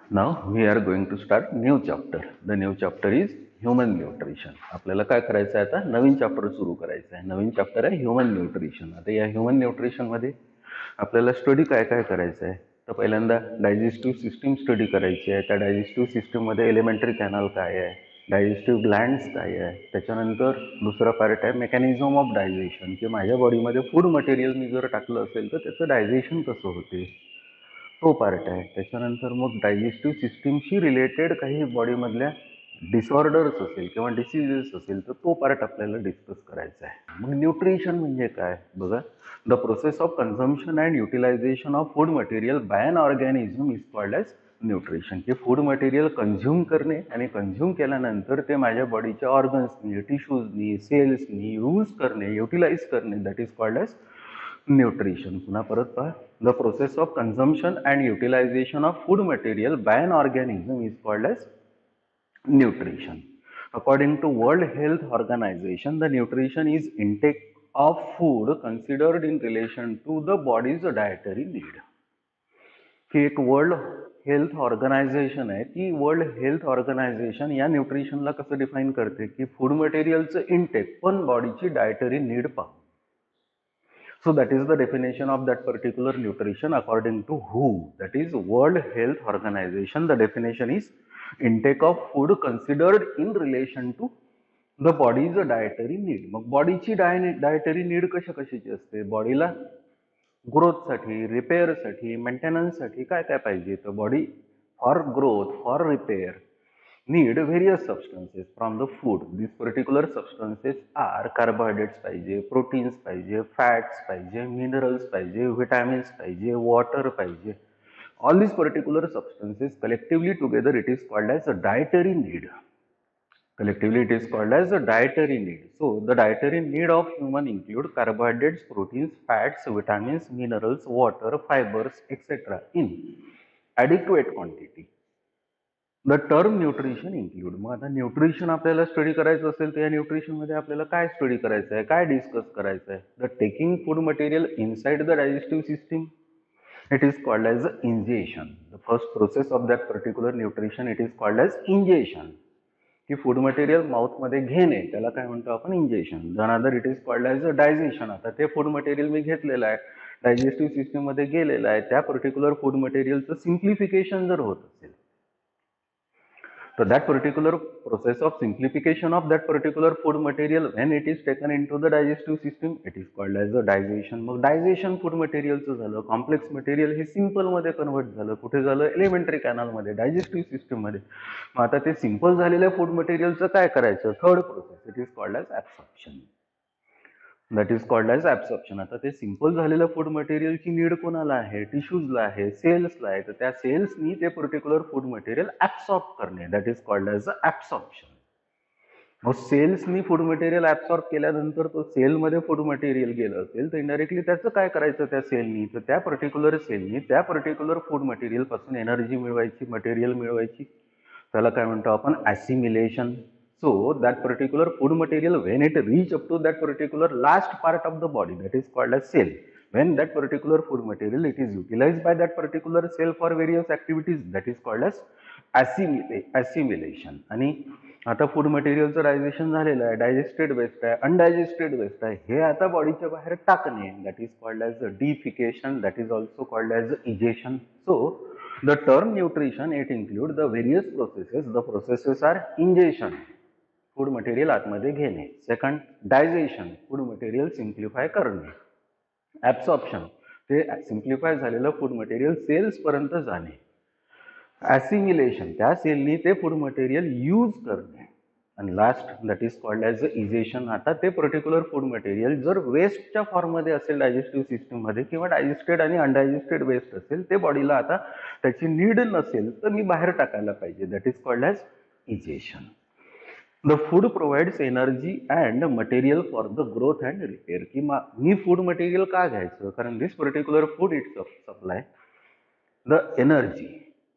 Now we are going to start new chapter. The new chapter is human nutrition. आपल्याला काय करायचं आहे आता? नवीन चॅप्टर सुरू करायचं आहे. नवीन चॅप्टर आहे ह्युमन न्यूट्रिशन. आता या ह्युमन न्यूट्रिशनमध्ये आपल्याला स्टडी काय काय करायचं आहे? तर पहिल्यांदा डायजेस्टिव्ह सिस्टीम स्टडी करायची आहे. त्या डायजेस्टिव्ह सिस्टीममध्ये एलिमेंटरी कॅनल काय आहे, डायजेस्टिव्ह ग्लँड्स काय आहे, त्याच्यानंतर दुसरा पार्ट आहे मेकॅनिझम ऑफ डायजेशन, की माझ्या बॉडीमध्ये फूड मटेरियल मी जर टाकलं असेल तर त्याचं डायजेशन कसं होते, तो पार्ट आहे. त्याच्यानंतर मग डायजेस्टिव्ह सिस्टीमशी रिलेटेड काही बॉडीमधल्या डिसऑर्डर्स असेल किंवा डिसिजेस असेल तर तो पार्ट आपल्याला डिस्कस करायचा आहे. मग न्यूट्रिशन म्हणजे काय बघा, the process of consumption and utilisation of food material by an organism is called as nutrition. की फूड मटेरियल कन्झ्युम करणे आणि कन्झ्युम केल्यानंतर ते माझ्या बॉडीच्या ऑर्गन्सनी, टिश्यूजनी, सेल्सनी यूज करणे, युटिलाइज करणे, that is called as nutrition. पुन्हा परत पहा, the process of consumption and utilisation of food material by an organism is called as nutrition. According to World Health Organization, the nutrition is intake of food considered in relation to the body's dietary need. ही एक world health organisation आहे. ती world health organisation या न्यूट्रिशनला कसं define करते की food मटेरियलचं intake पण बॉडीची dietary need पाहून. So that is the definition of that particular nutrition according to WHO, that is World Health Organization. The definition is intake of food considered in relation to the body's dietary need. मग बॉडीची dietary need कशाची असते? बॉडीला ग्रोथसाठी, रिपेअरसाठी, मेंटेनन्ससाठी काय काय पाहिजे? तर body for growth, for repair need various substances from the food. These particular substances are carbohydrates पाहिजे, proteins पाहिजे, fats पाहिजे, minerals पाहिजे, vitamins पाहिजे, water पाहिजे. All these particular substances collectively together it is called as a dietary need. Collectively it is called as a dietary need. So the dietary need of human include carbohydrates, proteins, fats, vitamins, minerals, water, fibers, etc. in adequate quantity. The term nutrition include. मग आता nutrition आपल्याला study करायचं असेल तर या न्यूट्रिशनमध्ये आपल्याला काय study करायचं आहे, काय डिस्कस करायचं आहे? The taking food material inside the digestive system it is called as ingestion. The first process of that particular nutrition it is called as ingestion. की फूड मटेरियल माउथमध्ये घेणे त्याला काय म्हणतो आपण? Ingestion. Another it is called as a digestion. आता ते food material मी घेतलेलं आहे, डायजेस्टिव्ह सिस्टीममध्ये गेलेलं आहे, त्या पर्टिक्युलर फूड मटेरियलचं सिम्प्लिफिकेशन जर होत असेल so that particular process of simplification of that particular food material when it is taken into the digestive system it is called as a digestion. मग डायजेशन फूड मटेरियलचं झालं. Complex material हे simple मध्ये convert झालं. कुठे झालं? Elementary canal मध्ये, digestive system मध्ये. मग आता ते सिंपल झालेल्या फूड मटेरियलचं काय करायचं? Third process it is called as absorption. That is called as absorption. आता ते सिंपल झालेलं फूड मटेरियलची नीड कोणाला आहे? टिश्यूजला आहे, सेल्सला आहे. तर त्या सेल्सनी ते पर्टिक्युलर फूड मटेरियल ऍब्सॉर्ब करणे that is called as absorption. मग सेल्सनी फूड मटेरियल ऍब्सॉर्ब केल्यानंतर तो सेलमध्ये फूड मटेरियल गेलं असेल तर इनडायरेक्टली त्याचं काय करायचं त्या सेलनी? तर त्या पर्टिक्युलर सेलनी त्या पर्टिक्युलर फूड मटेरियल पासून एनर्जी मिळवायची, मटेरियल मिळवायची. त्याला काय म्हणतो आपण? Assimilation. So that particular food material when it reach up to that particular last part of the body that is called as cell, when that particular food material it is utilized by that particular cell for various activities that is called as assimilation. आणि आता food मटेरियलचं digestion झालेलं आहे, digested waste आहे, undigested waste आहे, हे आता बॉडीच्या बाहेर टाकणे that is called as defecation, that is also called as egestion. So the term nutrition it include the various processes. The processes are ingestion, food material आतमध्ये घेणे. Second, digestion, food material simplify करणे. Absorption, ते simplify झालेलं food material cells पर्यंत जाणे. Assimilation, त्या सेलनी ते food material use करणे. आणि last that is called as egestion. आता ते पर्टिक्युलर फूड मटेरियल जर वेस्टच्या फॉर्ममध्ये असेल डायजेस्टिव्ह सिस्टीममध्ये किंवा डायजेस्टेड आणि अनडायजेस्टेड वेस्ट असेल, ते बॉडीला आता त्याची नीड नसेल तर मी बाहेर टाकायला पाहिजे that is called as ingestion. The food provides energy and material for the growth and repair. की मी फूड मटेरियल का घ्यायचं? कारण this particular food it supply the energy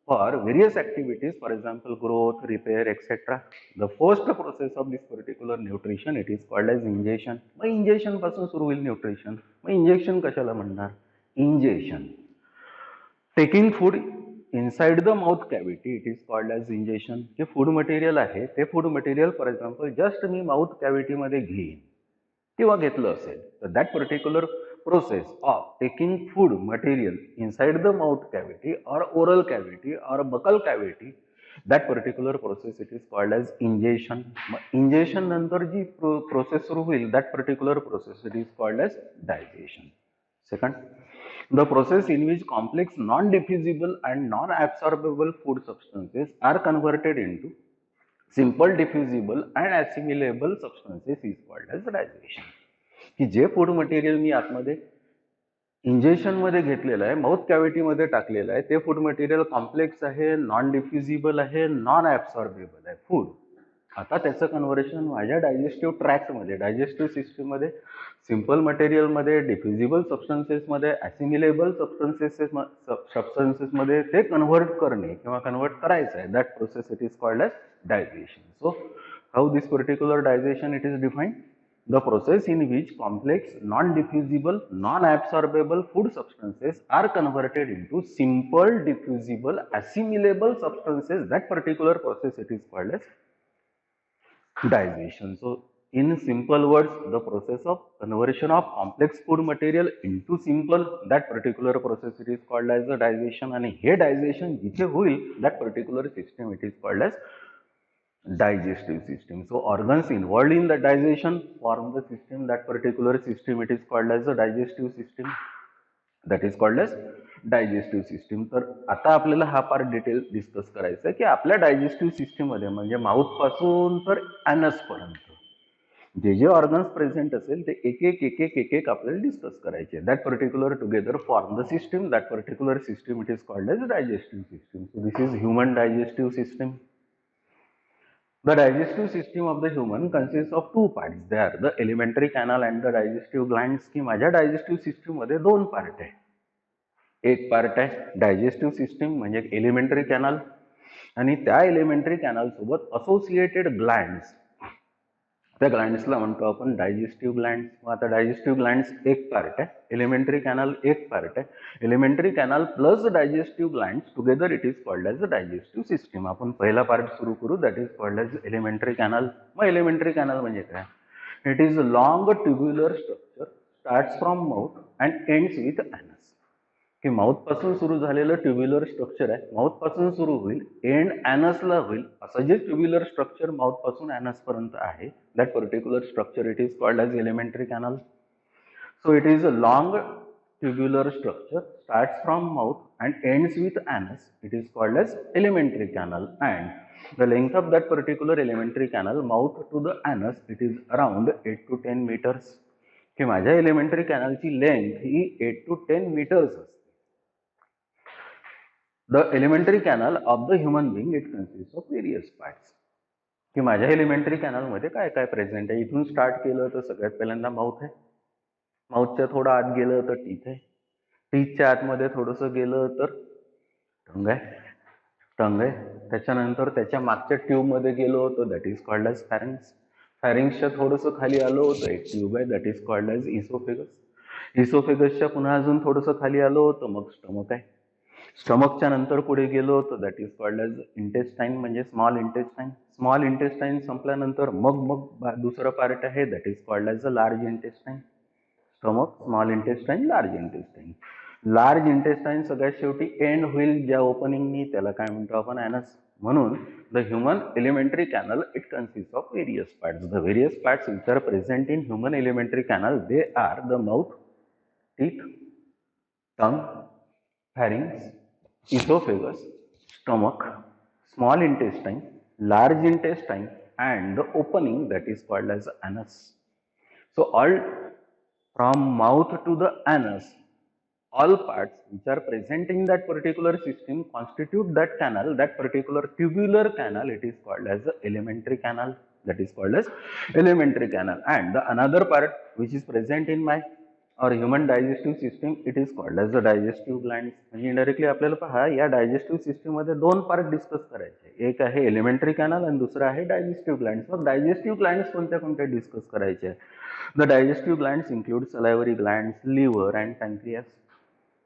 for various activities, for example growth, repair, etc. The first process of this particular nutrition it is called as ingestion. मग injection पासून सुरू होईल nutrition. मग injection कशाला म्हणणार? Injection, taking food inside the mouth cavity it is called as injection. जे food material आहे ते food material for example just मी माउथ कॅव्हिटीमध्ये घेईन किंवा घेतलं असेल तर that particular process of taking food material inside the mouth cavity or oral cavity or buccal cavity, that particular process it is called as ingestion. Ingestion नंतर जी process सुरू होईल that particular process it is called as digestion. Second, the process in which complex non-diffusible and non-absorbable food substances are converted into simple diffusible and assimilable substances is called as digestion. की जे food material मी आतमध्ये injection मध्ये घेतलेलं आहे, mouth cavity मध्ये टाकलेलं आहे, ते फूड मटेरियल कॉम्प्लेक्स आहे, नॉन डिफ्युजिबल आहे, नॉन ऍब्सॉर्बेबल आहे फूड. आता त्याचं कन्व्हर्शन माझ्या डायजेस्टिव्ह ट्रॅक्टमध्ये, डायजेस्टिव्ह सिस्टीममध्ये, सिम्पल मटेरियलमध्ये, डिफ्युजिबल सबस्टन्सेसमध्ये, ॲसिमिलेबल सबस्टन्सेसमध्ये ते कन्व्हर्ट करणे किंवा कन्व्हर्ट करायचं आहे. That process it is called as digestion. So how this particular digestion it is defined? The process in which complex, non-diffusible, non-absorbable food substances are converted into simple, diffusible, assimilable substances. That particular process it is called as digestion. So, in simple words, the process of conversion of complex food material into simple, that particular process it is called as a digestion. And here digestion, जिथे होईल, that particular system it is called as digestive system. So organs involved in the digestion form the system. That particular system it is called as a digestive system. That is called as digestive system. तर आता आपल्याला हा part detail discuss करायचा आहे की आपल्या digestive system मध्ये म्हणजे माउथ पासून तर ॲनस पर्यंत जे जे ऑर्गन्स प्रेझेंट असेल ते एक एक एक एक एक एक आपल्याला डिस्कस करायचे. That particular together form the system. That particular system it is called as digestive system. So this is human digestive system. The digestive system of the human consists of two parts. They are the alimentary canal and the digestive glands. की माझ्या digestive system मध्ये दोन part आहे. एक part आहे digestive system म्हणजे alimentary canal आणि त्या एलिमेंटरी कॅनल सोबत असोसिएटेड ग्लँड्स. त्या ग्लँड्सला म्हणतो आपण डायजेस्टिव्ह ग्लँड्स. आता डायजेस्टिव्ह ग्लँड्स एक पार्ट आहे, एलिमेंटरी कॅनल एक पार्ट आहे. Alimentary canal plus digestive glands together it is called as a digestive system. आपण पहिला पार्ट सुरू करू. That is called as alimentary canal. मग एलिमेंटरी कॅनल म्हणजे काय? It is a long tubular structure starts from mouth and ends with anus. की mouth पासून सुरू झालेलं ट्युब्युलर स्ट्रक्चर आहे, माउथ पासून सुरू होईल, एंड ॲनसला होईल. असं जे ट्युब्युलर स्ट्रक्चर माउथ पासून ॲनस पर्यंत आहे that particular structure it is called as alimentary canal. So it is a long tubular structure starts from mouth and ends with anus. It is called as alimentary canal. And the length of that particular alimentary canal mouth to the anus it is around 8 to 10 meters. की माझ्या alimentary कॅनलची length ही 8 to 10 meters असते. The elementary canal of the human being it consists of various parts. की माझ्या elementary कॅनलमध्ये काय काय present आहे. इथून स्टार्ट केलं तर सगळ्यात पहिल्यांदा माउथ आहे. माउथच्या थोडं आत गेलं तर टीथ आहे. टीथच्या आतमध्ये थोडंसं गेलं तर टंग आहे. टंग आहे. त्याच्यानंतर त्याच्या मागच्या ट्यूबमध्ये गेलो होतो that is called as pharynx. फॅरिंग्सच्या थोडंसं खाली आलो होतं एक ट्यूब आहे that is called as oesophagus. इसोफेगसच्या पुन्हा अजून थोडंसं खाली आलो होतं मग स्टमक आहे. स्टमकच्या नंतर पुढे गेलो होतं that is called as intestine म्हणजे स्मॉल इंटेस्टाईन. स्मॉल इंटेस्टाईन संपल्यानंतर मग दुसरं पार्ट आहे that is called as a large intestine. Stomach, small intestine, large intestine. Large intestine सगळ्यात शेवटी एंड होईल ज्या ओपनिंगनी त्याला काय म्हणतो आपण ॲनस. म्हणून the human elementary canal it consist of various parts. The various parts which are present in human elementary canal they are the mouth, teeth, tongue, pharynx, esophagus, stomach, small intestine, large intestine, and the opening that is called as anus. So all from mouth to the anus, all parts which are present in that particular system constitute that canal, that particular tubular canal. It is called as the elementary canal. That is called as elementary canal. And the another part which is present in my और human digestive system it is called as the digestive glands. म्हणजे indirectly आपल्याला पहा या digestive सिस्टीममध्ये दोन part discuss करायचे. एक आहे एलिमेंटरी कॅनल आणि दुसरं आहे डायजेस्टिव्ह ग्लँड्स. मग डायजेस्टिव्ह ग्लँड्स कोणत्या कोणत्या डिस्कस करायचे? The digestive glands include salivary glands, liver and pancreas.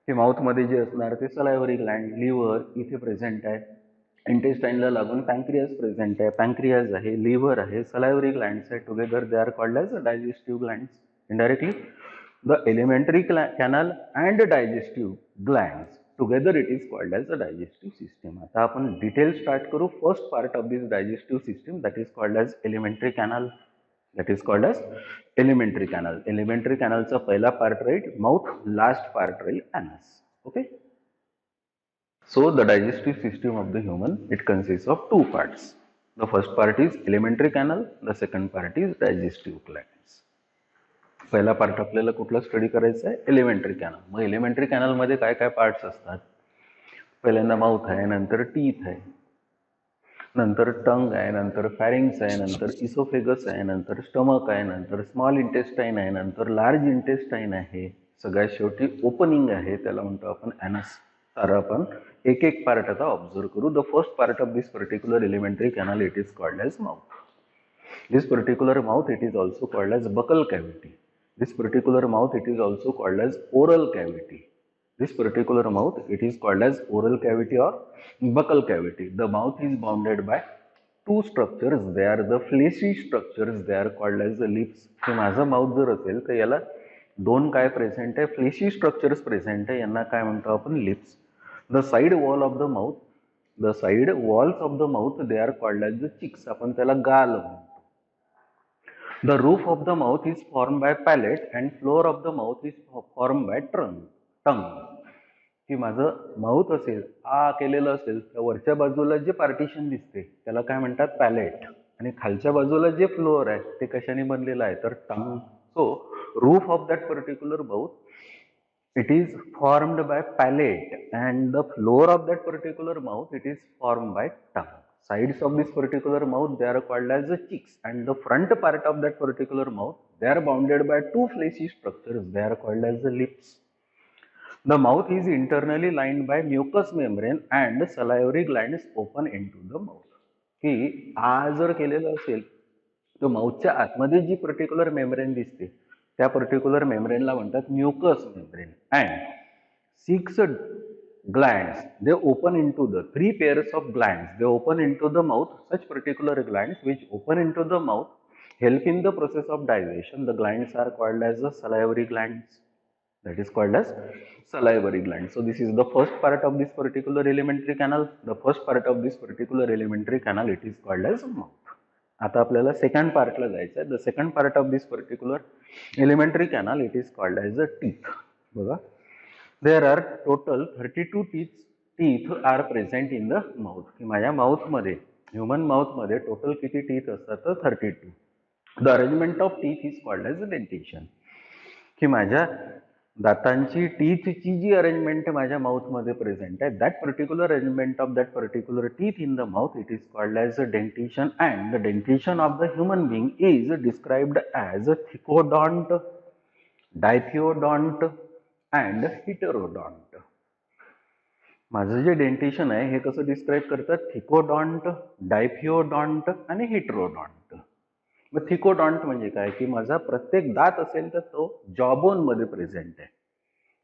हे माउथमध्ये जे असणार ते सलायव्हरी ग्लँड, लिव्हर इथे प्रेझेंट आहे. इंटेस्टाईनला लागून पॅन्क्रियाज प्रेझेंट आहे. पॅन्क्रियाज आहे, लिव्हर आहे, सलायव्हरी ग्लँड्स आहे. Together they are called as digestive glands. Indirectly the alimentary canal and digestive glands together it is called as a digestive system. आता आपण डिटेल स्टार्ट करू. First part of this digestive system that is called as elementary canal. That is called as elementary canal. Elementary canal चा पहिला part राहील mouth, last part राहील anus. Okay. So the digestive system of the human, it consists of two parts. The first part is elementary canal. The second part is digestive glands. पहिला part आपल्याला कुठला study करायचा आहे? Alimentary canal. मग alimentary canal मध्ये काय काय parts असतात? पहिल्यांदा माउथ आहे, नंतर टीथ आहे, नंतर टंग आहे, नंतर फॅरिंग्स आहे, नंतर इसोफेगस आहे, नंतर स्टमक आहे, नंतर स्मॉल इंटेस्टाईन आहे, नंतर लार्ज इंटेस्टाईन आहे, सगळ्यात शेवटी ओपनिंग आहे, त्याला म्हणतो आपण ॲनस. तर आपण एक एक पार्ट आता ऑब्झर्व करू. The first part of this particular alimentary canal it is called as mouth. This particular mouth it is also called as buccal cavity. This particular mouth it is also called as oral cavity. This particular mouth it is called as oral cavity or buccal cavity. The mouth is bounded by two structures. They are the fleshy structures. They are called as the lips. की माझं mouth जर असेल तर याला दोन काय present आहे? Fleshy structures present आहे. यांना काय म्हणतो आपण? Lips. The side wall of the mouth, the side walls of the mouth they are called as the cheeks. आपण त्याला गाल म्हणतो. The roof of the mouth is formed by palate and floor of the mouth is formed by tongue. की माझं mouth असेल, आ केलेलं असेल, तर वरच्या बाजूला जे पार्टिशन दिसते त्याला काय म्हणतात? पॅलेट. आणि खालच्या बाजूला जे फ्लोअर आहे ते कशाने बनलेलं आहे? तर tongue. So roof of that particular mouth it is formed by palate and the floor of that particular mouth it is formed by tongue. Sides of this particular mouth they are called as the cheeks, and the front part of that particular mouth they are bounded by two fleshy structures. They are called as the lips. The mouth is internally lined by mucous membrane and salivary glands open into the mouth. की आ जर केलेलं असेल तर माउथच्या आतमध्ये जी particular membrane दिसते त्या particular मेम्ब्रेनला म्हणतात mucous membrane. And 6 glands they open into the 3 pairs of glands they open into the mouth. Such particular glands which open into the mouth help in the process of digestion. The glands are called as the salivary glands. That is called as salivary glands. So this is the first part of this particular elementary canal. The first part of this particular elementary canal it is called as mouth. आता आपल्याला second पार्टला जायचं आहे. The second part of this particular alimentary canal it is called as a teeth. बघा, there are total 32 teeth are present in the mouth. की माझ्या माउथमध्ये, human माउथमध्ये टोटल किती टीथ असतात? तर 32. The arrangement of teeth is called as a dentition. की माझ्या दातांची, टीथची जी अरेंजमेंट माझ्या माउथमध्ये प्रेझेंट आहे that particular arrangement of that particular teeth in the mouth it is called as a dentition. And the dentition of the human being is described as a thecodont, diphyodont and heterodont. माझं जे dentition आहे हे कसं describe करतात? थिकोडॉन्ट, डायथिओडॉन्ट आणि हिटेरोडॉन्ट. मग थिकोडॉन्ट म्हणजे काय? की माझा प्रत्येक दात असेल तर तो जॉबोन मध्ये प्रेझेंट आहे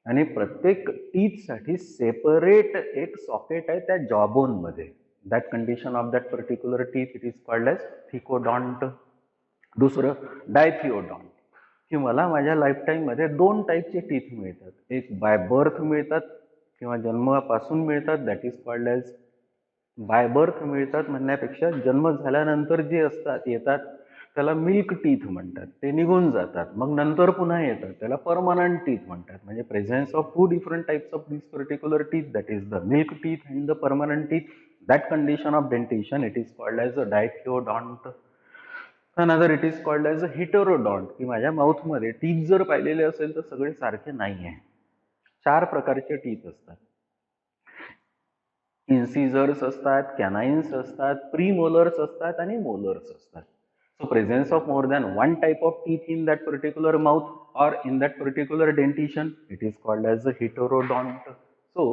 आणि प्रत्येक टीथ साठी सेपरेट एक सॉकेट आहे त्या जॉबोन मध्ये. That condition of that particular teeth it is called as thecodont. दुसरं डायथिओडॉन्ट, की मला माझ्या लाईफटाईम मध्ये 2 टाईपचे टीथ मिळतात. एक बाय बर्थ मिळतात किंवा जन्मापासून मिळतात, that is called as by birth मिळतात म्हणण्यापेक्षा जन्म झाल्यानंतर जे असतात येतात त्याला मिल्क टीथ म्हणतात. ते निघून जातात मग नंतर पुन्हा येतात त्याला परमनंट टीथ म्हणतात. म्हणजे presence of 2 different types of this particular teeth that is the milk teeth and the permanent teeth. That condition of dentition it is called as a diphyodont. Another it is called as a heterodont. की माझ्या माउथमध्ये teeth जर पाहिलेले असेल तर सगळे सारखे नाही आहे. 4 प्रकारचे टीथ असतात. इन्सिजर्स असतात, कॅनाइन्स असतात, प्रीमोलर्स असतात आणि मोलर्स असतात. So presence of more than one type of teeth in that particular mouth or in that particular dentition, it is called as a heterodont. So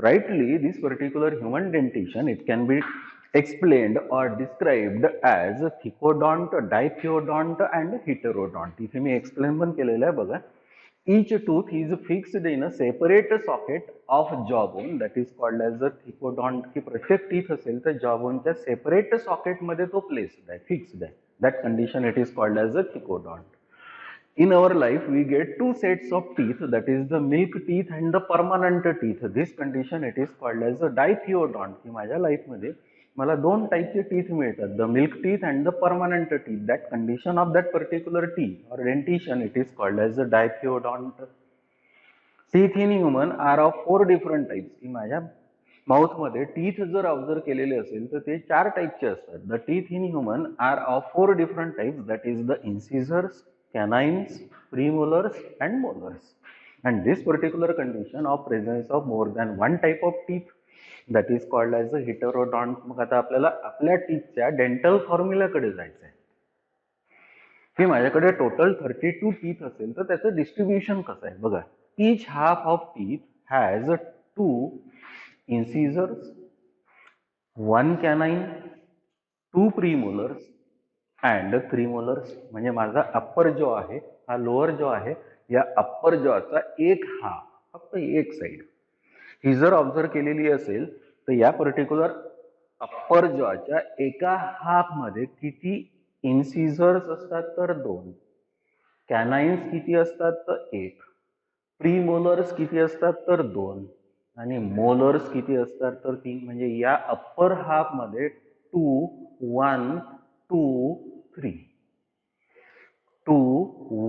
rightly this particular human dentition it can be explained or described as thicodont, dithyodont and heterodont. इथे मी explain पण केलेलं आहे बघा. each tooth is fixed in a separate socket of jawbone that is called as the thicodont. की प्रत्येक teeth असेल तर जॉबोनच्या separate socket मध्ये तो प्लेस्ड आहे, फिक्स्ड आहे. That condition it is called as a thecodont. In our life, we get two sets of teeth, that is the milk teeth and the permanent teeth. This condition it is called as a dithyodont. की माझ्या life मध्ये मला दोन टाईपचे teeth मिळतात, the milk teeth and the permanent teeth. That condition of that particular teeth or dentition it is called as a diphyodont. Teeth in human are of 4 different types. की माझ्या mouth मध्ये teeth जर observe केलेले असेल तर ते 4 टाईपचे असतात. The teeth in human are of 4 different types, that is the incisors, canines, premolars and molars. And this particular condition of presence of more than one type of teeth, that is called as a heterodont. मग आता आपल्याला आपल्या टीथच्या dental फॉर्म्युलाकडे जायचं आहे की माझ्याकडे total 32 teeth असेल तर त्याचं डिस्ट्रीब्युशन कसं आहे बघा. each half of teeth has 2 incisors, 1 canine, 2 premolars and 3 molars. म्हणजे माझा अप्पर जॉ आहे हा लोअर जॉ आहे, या अप्पर जॉचा एक हाफ, फक्त एक साइड ही जर ऑब्झर्व केलेली असेल तर या पर्टिक्युलर अप्पर जॉच्या एका हाफ मध्ये किती इन्सिझर्स असतात तर 2, कॅनाइन्स किती असतात तर 1, प्रीमोलर्स किती असतात तर 2 आणि मोलर्स किती असतात तर 3. म्हणजे या अप्पर हाफ मध्ये 2, 1, 2, 3, 2,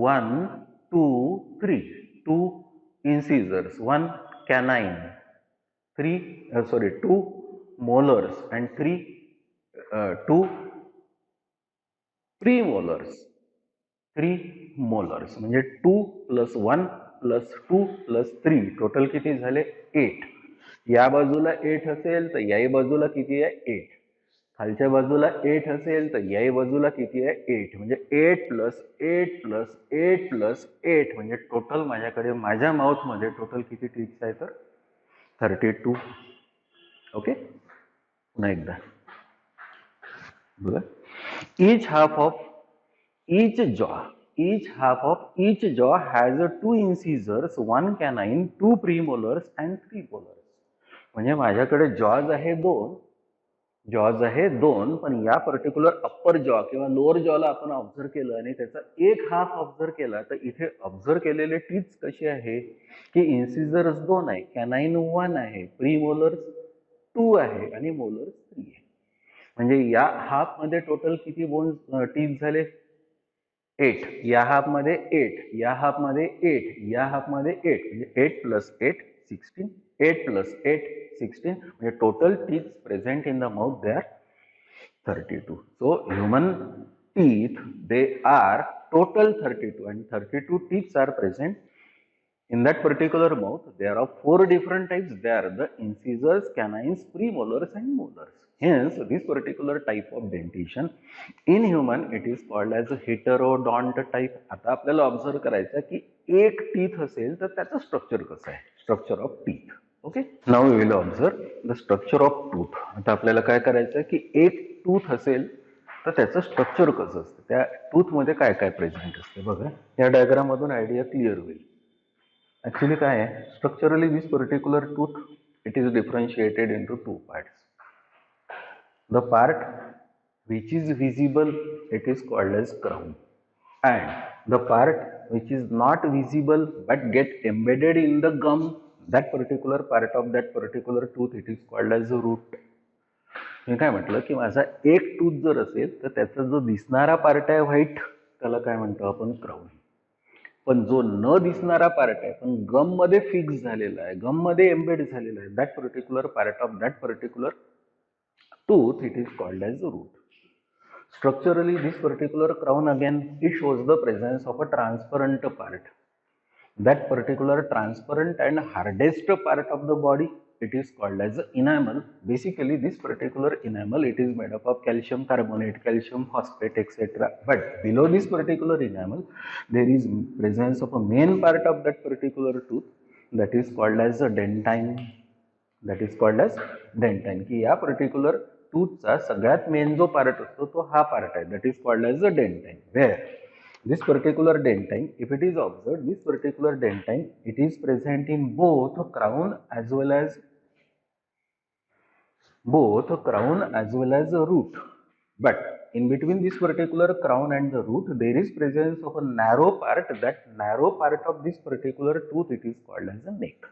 1, 2, 3, 2 incisors, 1 canine, 2 molars and 2 premolars, 3 molars. म्हणजे 2 + 1 + 2 + 3 टोटल किती झाले 8. या बाजूला 8 असेल तर याही बाजूला किती आहे 8. खालच्या बाजूला 8 असेल तर याही बाजूला किती आहे 8. म्हणजे 8 + 8 + 8 + 8 म्हणजे टोटल माझ्याकडे माझ्या माउथ मध्ये टोटल किती टीथ आहे तर 32. ओके, पुन्हा एकदा बघा. each half of each jaw has 2 incisors, 1 canine, 2 premolars and 3 molars. म्हणजे माझ्याकडे जॉज आहे 2, पण या पर्टिक्युलर अप्पर जॉ किंवा लोअर जॉला आपण ऑब्झर्व केलं आणि त्याचा एक हाफ ऑब्झर्व केला तर इथे ऑब्झर्व केलेले टीथ्स कसे आहे की इन्सिझर्स 2 आहे, कॅनाइन 1 आहे, प्रीमोलर्स 2 आहे आणि मोलर्स 3 आहे. म्हणजे या हाफ मध्ये टोटल किती बोन टीथ झाले 8, या हाफ मध्ये 8, या हाफ मध्ये 8, या हाफ मध्ये 8 म्हणजे 8 + 8 16, 8 + 8 16. म्हणजे total teeth present in the mouth they R 32. So human teeth they are total 32 and 32 teeth are present in that particular mouth. There are 4 different types. They are the incisors, canines, premolars and molars. Hence this particular type of dentition in human it is called as a heterodont type. आता आपल्याला observe करायचं की एक teeth असेल तर त्याचं structure कसं आहे, structure of teeth. Okay, now we will observe the structure of tooth. आता आपल्याला काय करायचं की एक टूथ असेल तर त्याचं स्ट्रक्चर कसं असतं, त्या टूथ मध्ये काय काय प्रेझेंट असते बघा. या डायग्राम मधून आयडिया क्लिअर होईल. ऍक्च्युली काय आहे, structurally this particular tooth it is differentiated into 2 parts. The part which is visible it is called as crown, and the part which is not visible but get embedded in the gum, that particular part of that particular tooth it is called as a root. मी काय म्हटलं की माझा एक tooth जर असेल तर त्याचा जो दिसणारा पार्ट आहे व्हाईट त्याला काय म्हणतो आपण क्राउन. पण जो न दिसणारा पार्ट आहे पण गम मध्ये फिक्स झालेला आहे, गम मध्ये एम्बेड झालेला आहे, that particular part of that particular tooth it is called as the root. Structurally this particular crown again it shows the presence of a transparent part. That particular transparent and hardest part of the body it is called as enamel. Basically this particular enamel it is made up of calcium carbonate, calcium phosphate etc. But below this particular enamel there is presence of a main part of that particular tooth that is called as a dentine. That is called as dentine. की या particular टूथचा सगळ्यात main जो part असतो तो हा part आहे, that is called as a dentine. Where This particular dentine, if it is observed, this particular dentine, it is present in both crown as well as a root. But in between this particular crown and the root, there is presence of a narrow part. That narrow part of this particular tooth, it is called as a neck.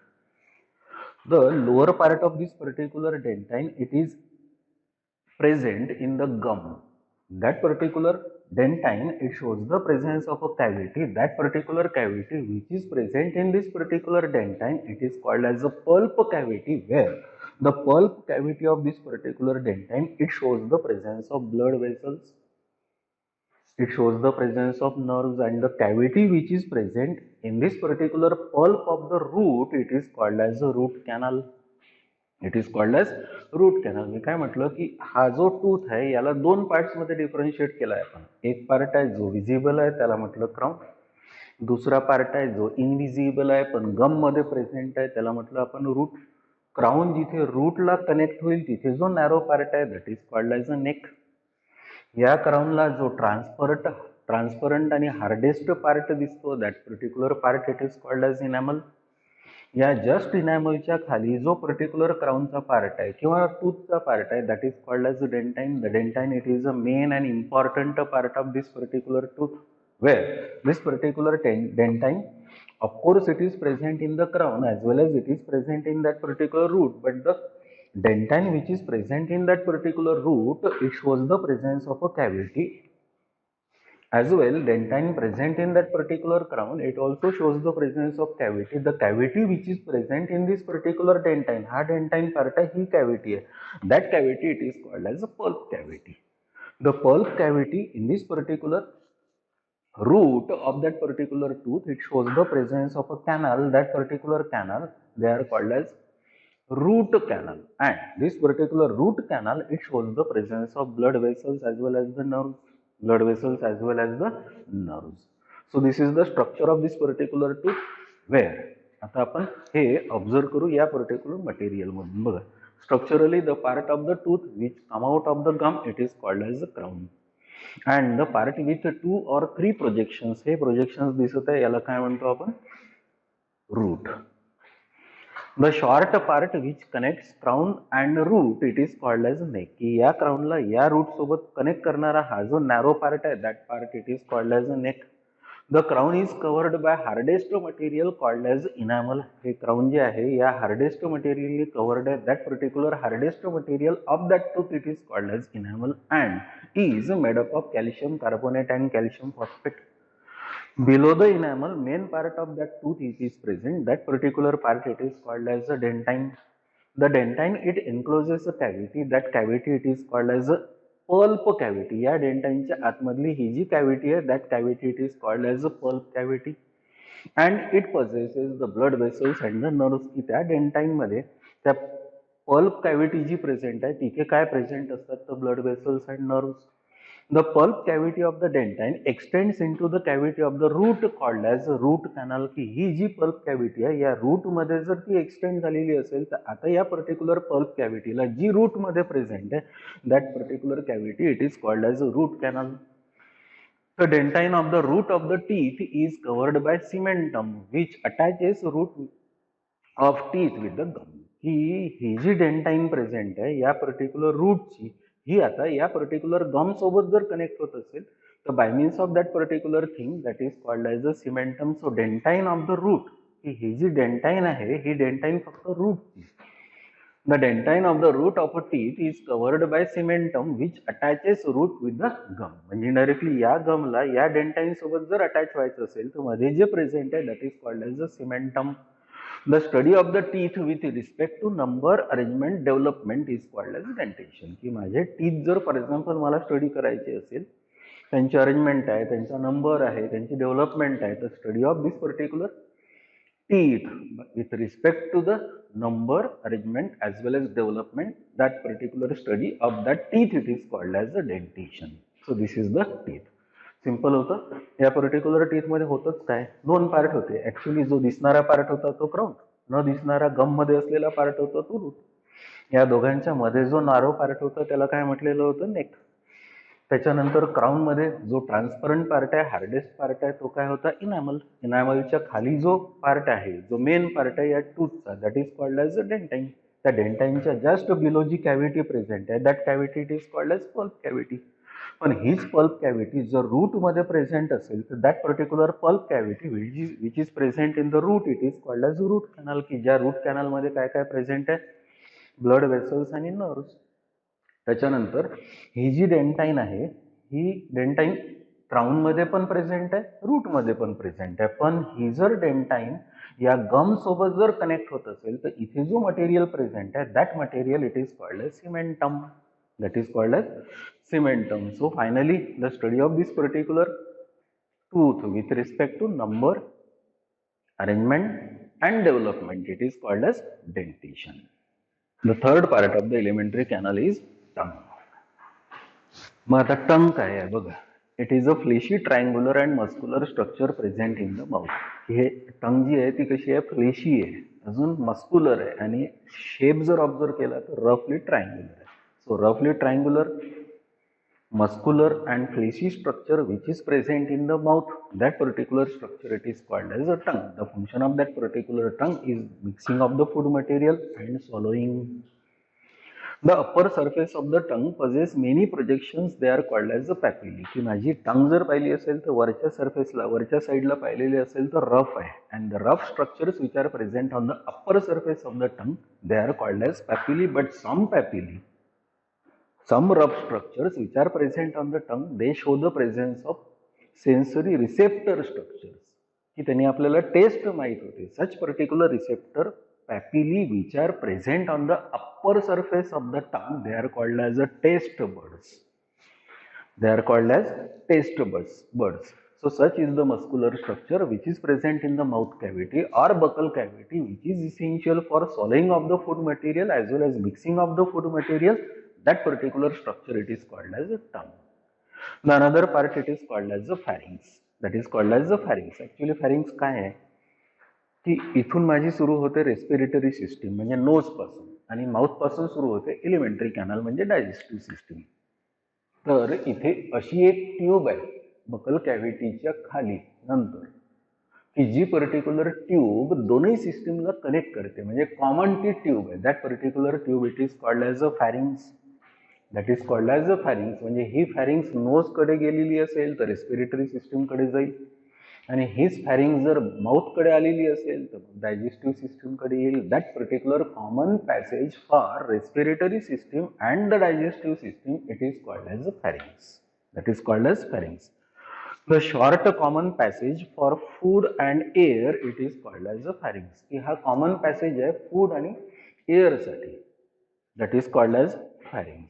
The lower part of this particular dentine, it is present in the gum. That particular dentine, it shows the presence of a cavity. That particular cavity which is present in this particular dentine, it is called as a pulp cavity, where the pulp cavity of this particular dentine, it shows the presence of blood vessels, it shows the presence of nerves, and the cavity which is present in this particular pulp of the root, it is called as a root canal. It is called as root canal. मी काय म्हटलं की हा जो tooth आहे याला दोन parts मध्ये डिफरन्शिएट केला आहे आपण. एक पार्ट आहे जो विजिबल आहे त्याला म्हटलं क्राउन, दुसरा पार्ट आहे जो इनविजिबल आहे पण गम मध्ये प्रेझेंट आहे त्याला म्हटलं आपण रूट. क्राउन जिथे रूटला कनेक्ट होईल तिथे जो नॅरो पार्ट आहे that is called as a neck. या क्राउनला जो ट्रान्सपरंट आणि हार्डेस्ट पार्ट दिसतो that particular part it is called as enamel. या जस्ट इनॅमलच्या खाली जो पर्टिक्युलर क्राउनचा पार्ट आहे किंवा टूथचा पार्ट आहे that is called as dentine. The dentine it is a main and important part of this particular tooth, where this particular dentine of course it is present in the crown as well as it is present in that particular root, but the dentine which is present in that particular root, it shows the presence of a cavity. As well, dentine present in that particular crown, it also shows the presence of cavity. The cavity which is present in this particular dentine, ha dentine part hai, hi cavity hai. That cavity it is called as a pulp cavity. The pulp cavity in this particular root of that particular tooth, it shows the presence of a canal. That particular canal, they are called as root canal. And this particular root canal, it shows the presence of blood vessels as well as the nerves. Blood vessels as well as the nerves. So this is the structure of this particular tooth, where आता आपण हे observe करू या particular material मधून. बघा, structurally the part of the tooth which come out of the gum it is called as a crown, and the part with 2 or 3 projections, हे projections दिसत आहे याला काय म्हणतो आपण, root. The short part which connects crown and root, it is called as neck. की या क्राउनला या रूट सोबत कनेक्ट करणारा हा जो नॅरो पार्ट आहे that part it is called as a neck. The crown is covered by hardest material called as enamel. हे crown जे आहे या हार्डेस्ट मटेरियलने कव्हर्ड आहे. that particular hardest material of that tooth it is called as enamel and is made up of calcium carbonate and calcium phosphate. Below the enamel, main part of that tooth it is present. That particular part it is called as a dentine. The dentine it encloses a cavity. That cavity it is called as a pulp cavity. या डेंटाइनच्या आतमधली ही जी cavity आहे that cavity it is called as a pulp cavity. And it possesses the blood vessels and the nerves. की त्या dentine मध्ये त्या pulp cavity जी present आहे तिथे काय present असतात तर blood vessels and nerves. The pulp cavity of the dentine extends into the cavity of the root called as root canal. की ही जी pulp cavity आहे या रूट मध्ये जर ती एक्सटेंड झालेली असेल तर आता या पर्टिक्युलर pulp cavity ला जी रूट मध्ये प्रेझेंट आहे that particular cavity it is called as a root canal. The dentine of the root of the teeth is covered by cementum which attaches root of teeth with the gum. ही जी dentine present आहे या particular रूटची ही आता या particular गम सोबत जर connect होत असेल तर by means of that particular thing that is called as a cementum. So dentine of the root, ही जी डेंटाइन आहे ही डेंटाइन फक्त रूटची. The dentine of the root of a teeth is covered by cementum which attaches root with the gum. म्हणजे directly या गमला या डेंटाइन सोबत जर अटॅच व्हायचं असेल तर मध्ये जे प्रेझेंट आहे that is called as a cementum. The study of the teeth with respect to number, arrangement, development is called as dentation. की माझे टीथ जर फॉर एक्झाम्पल मला स्टडी करायचे असेल, त्यांची अरेंजमेंट आहे, त्यांचा नंबर आहे, त्यांची डेव्हलपमेंट आहे, तर study of this particular teeth with respect to the number, arrangement as well as development, that particular study of that teeth it is called as a dentation. So this is the teeth. Simple होतं. या particular teeth मध्ये होतच काय, दोन part होते. Actually जो दिसणारा part होता तो क्राउन, न दिसणारा गम मध्ये असलेला पार्ट होता तो रूट. या दोघांच्या मध्ये जो नारो पार्ट होता त्याला काय म्हटलेलं होतं, नेक. त्याच्यानंतर क्राऊन मध्ये जो ट्रान्सपरंट पार्ट आहे, हार्डेस्ट पार्ट आहे, तो काय होता? इनॅमल. इनॅमलच्या खाली जो पार्ट आहे, जो मेन पार्ट आहे या टूथचा, that is called as a dentine. त्या डेंटाईनच्या जस्ट बिलो जी कॅव्हिटी प्रेझेंट आहे, that cavity it is called as pulp cavity. पण हीच पल्प कॅव्हिटी जर रूट मध्ये प्रेझेंट असेल तर that particular pulp cavity which is present in the root it is called as root canal. की ज्या रूट कॅनल मध्ये काय काय प्रेझेंट आहे? ब्लड वेसल्स आणि नर्व्स. त्याच्यानंतर ही जी डेंटाईन आहे, ही डेंटाईन क्राऊन मध्ये पण प्रेझेंट आहे, रूट मध्ये पण प्रेझेंट आहे. पण ही जर डेंटाईन या गम सोबत जर कनेक्ट होत असेल तर इथे जो मटेरियल प्रेझेंट आहे, that material it is called as cementum. That is called as cementum. So finally, the study of this particular tooth with respect to number, arrangement and development, it is called as dentition. The third part of the alimentary canal is tongue. मग आता टंग काय आहे बघा. It is a fleshy triangular and muscular structure present in the mouth. हे टंग जी आहे ती कशी आहे? फ्लेशी आहे, अजून मस्क्युलर आहे, आणि शेप जर ऑब्झर्व केला तर रफली ट्रायंग्युलर आहे. So roughly triangular, muscular and fleshy structure which is present in the mouth, that particular structure it is called as a tongue. The function of that particular tongue is mixing of the food material and swallowing. The upper surface of the tongue possess many projections, they are called as the papillae. की माझी टंग जर पाहिली असेल तर वरच्या सरफेसला, वरच्या साईडला पाहिलेली असेल तर रफ आहे, and the rough structures which are present on the upper surface of the tongue, they are called as papillae. But some rough structures which are present on the tongue, they show the presence of sensory receptor structures. की त्यांनी आपल्याला taste माहित होते. Such particular receptor papillae which are present on the upper surface of the tongue, they are called as a taste buds. They are called as taste buds. So such is the muscular structure which is present in the mouth cavity or buccal cavity, which is essential for swallowing of the food material as well as mixing of the food material. That particular structure it is called as a tongue. The another part it is called as the pharynx. That is called as the pharynx. Actually pharynx काय आहे की इथून माझी सुरू होते respiratory system म्हणजे knows पासून, आणि माउथ पासून सुरू होते एलिमेंटरी कॅनल म्हणजे डायजेस्टिव्ह सिस्टीम. तर इथे अशी एक ट्यूब आहे बकल कॅव्हिटीच्या खाली नंतर, की जी पर्टिक्युलर ट्यूब दोन्ही सिस्टीमला कनेक्ट करते, म्हणजे कॉमन ती ट्यूब आहे. That particular tube it is called as a pharynx. That is called as a pharynx. म्हणजे ही फॅरिंग्स नोजकडे गेलेली असेल तर रेस्पिरेटरी सिस्टीमकडे जाईल, आणि हीच फॅरिंग्स जर माउथकडे आलेली असेल तर डायजेस्टिव्ह सिस्टीमकडे येईल. That particular common passage for respiratory system and the digestive system it is called as a pharynx. That is called as pharynx. The short common passage for food and air it is called as a pharynx. की हा common passage आहे food आणि air साठी, that is called as pharynx.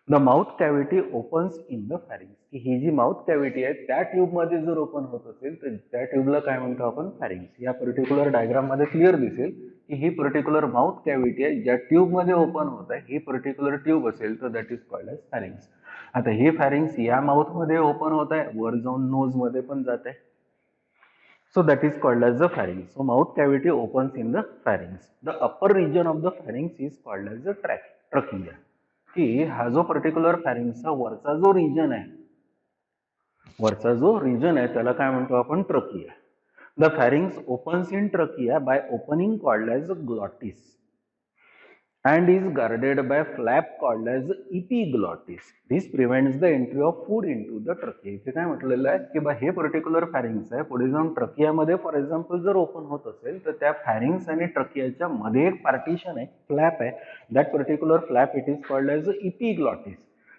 The mouth cavity opens in the pharynx. की ही जी mouth cavity आहे त्या tube मध्ये जर ओपन होत असेल तर त्या ट्यूबला काय म्हणतो आपण? फॅरिंग्स. या पर्टिक्युलर डायग्राम मध्ये क्लिअर दिसेल की ही पर्टिक्युलर माउथ कॅव्हिटी आहे ज्या ट्यूब मध्ये ओपन होत आहे, ही पर्टिक्युलर ट्यूब असेल तर that is called as pharynx. आता हे फॅरिंग्स या माउथ मध्ये ओपन होत आहे, वर जाऊन नोज मध्ये पण जात आहे. So that is called as the pharynx. So mouth cavity opens in the pharynx. The upper region of the pharynx is called as the trachea. की हा जो पर्टिक्युलर फॅरिंगचा वरचा जो रिजन आहे, त्याला काय म्हणतो आपण? Trachea. The pharynx opens in trachea by opening called as glottis and is guarded by flap called as epiglottis. This prevents the entry of food into the trachea. इथे काय म्हटलेलं आहे की बा हे पर्टिक्युलर फॅरिंग्स आहे, पुढे जाऊन ट्रकियामध्ये फॉर एक्झाम्पल जर ओपन होत असेल तर त्या फॅरिंग्स आणि ट्रकियाच्या मध्ये एक पार्टिशन आहे, फ्लॅप आहे. That particular flap it is called as epiglottis.